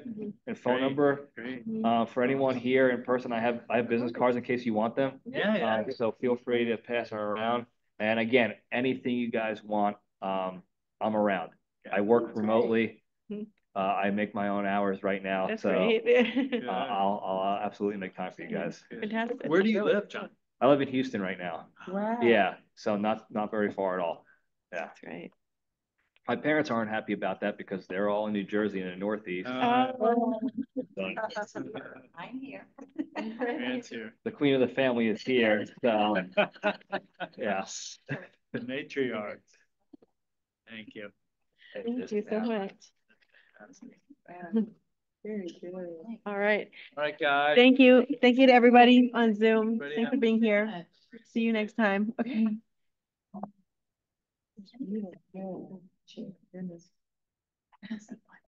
and phone number. Great. For anyone here in person, I have business cards in case you want them. Yeah. So feel free to pass them around. And again, anything you guys want, I'm around. I work remotely. I make my own hours right now. That's so great. I'll absolutely make time for you guys. Fantastic. Where do you live, John? I live in Houston right now. Wow. Yeah. So not very far at all. Yeah. That's great. My parents aren't happy about that because they're all in New Jersey in the Northeast. Oh. I'm here. Grant's here. The queen of the family is here, so, yeah. The matriarch. Thank you. Thank you so much. Very good. All right. All right, guys. Thank you. Thank you to everybody on Zoom. Everybody Thanks for being here. See you next time. Okay. Goodness.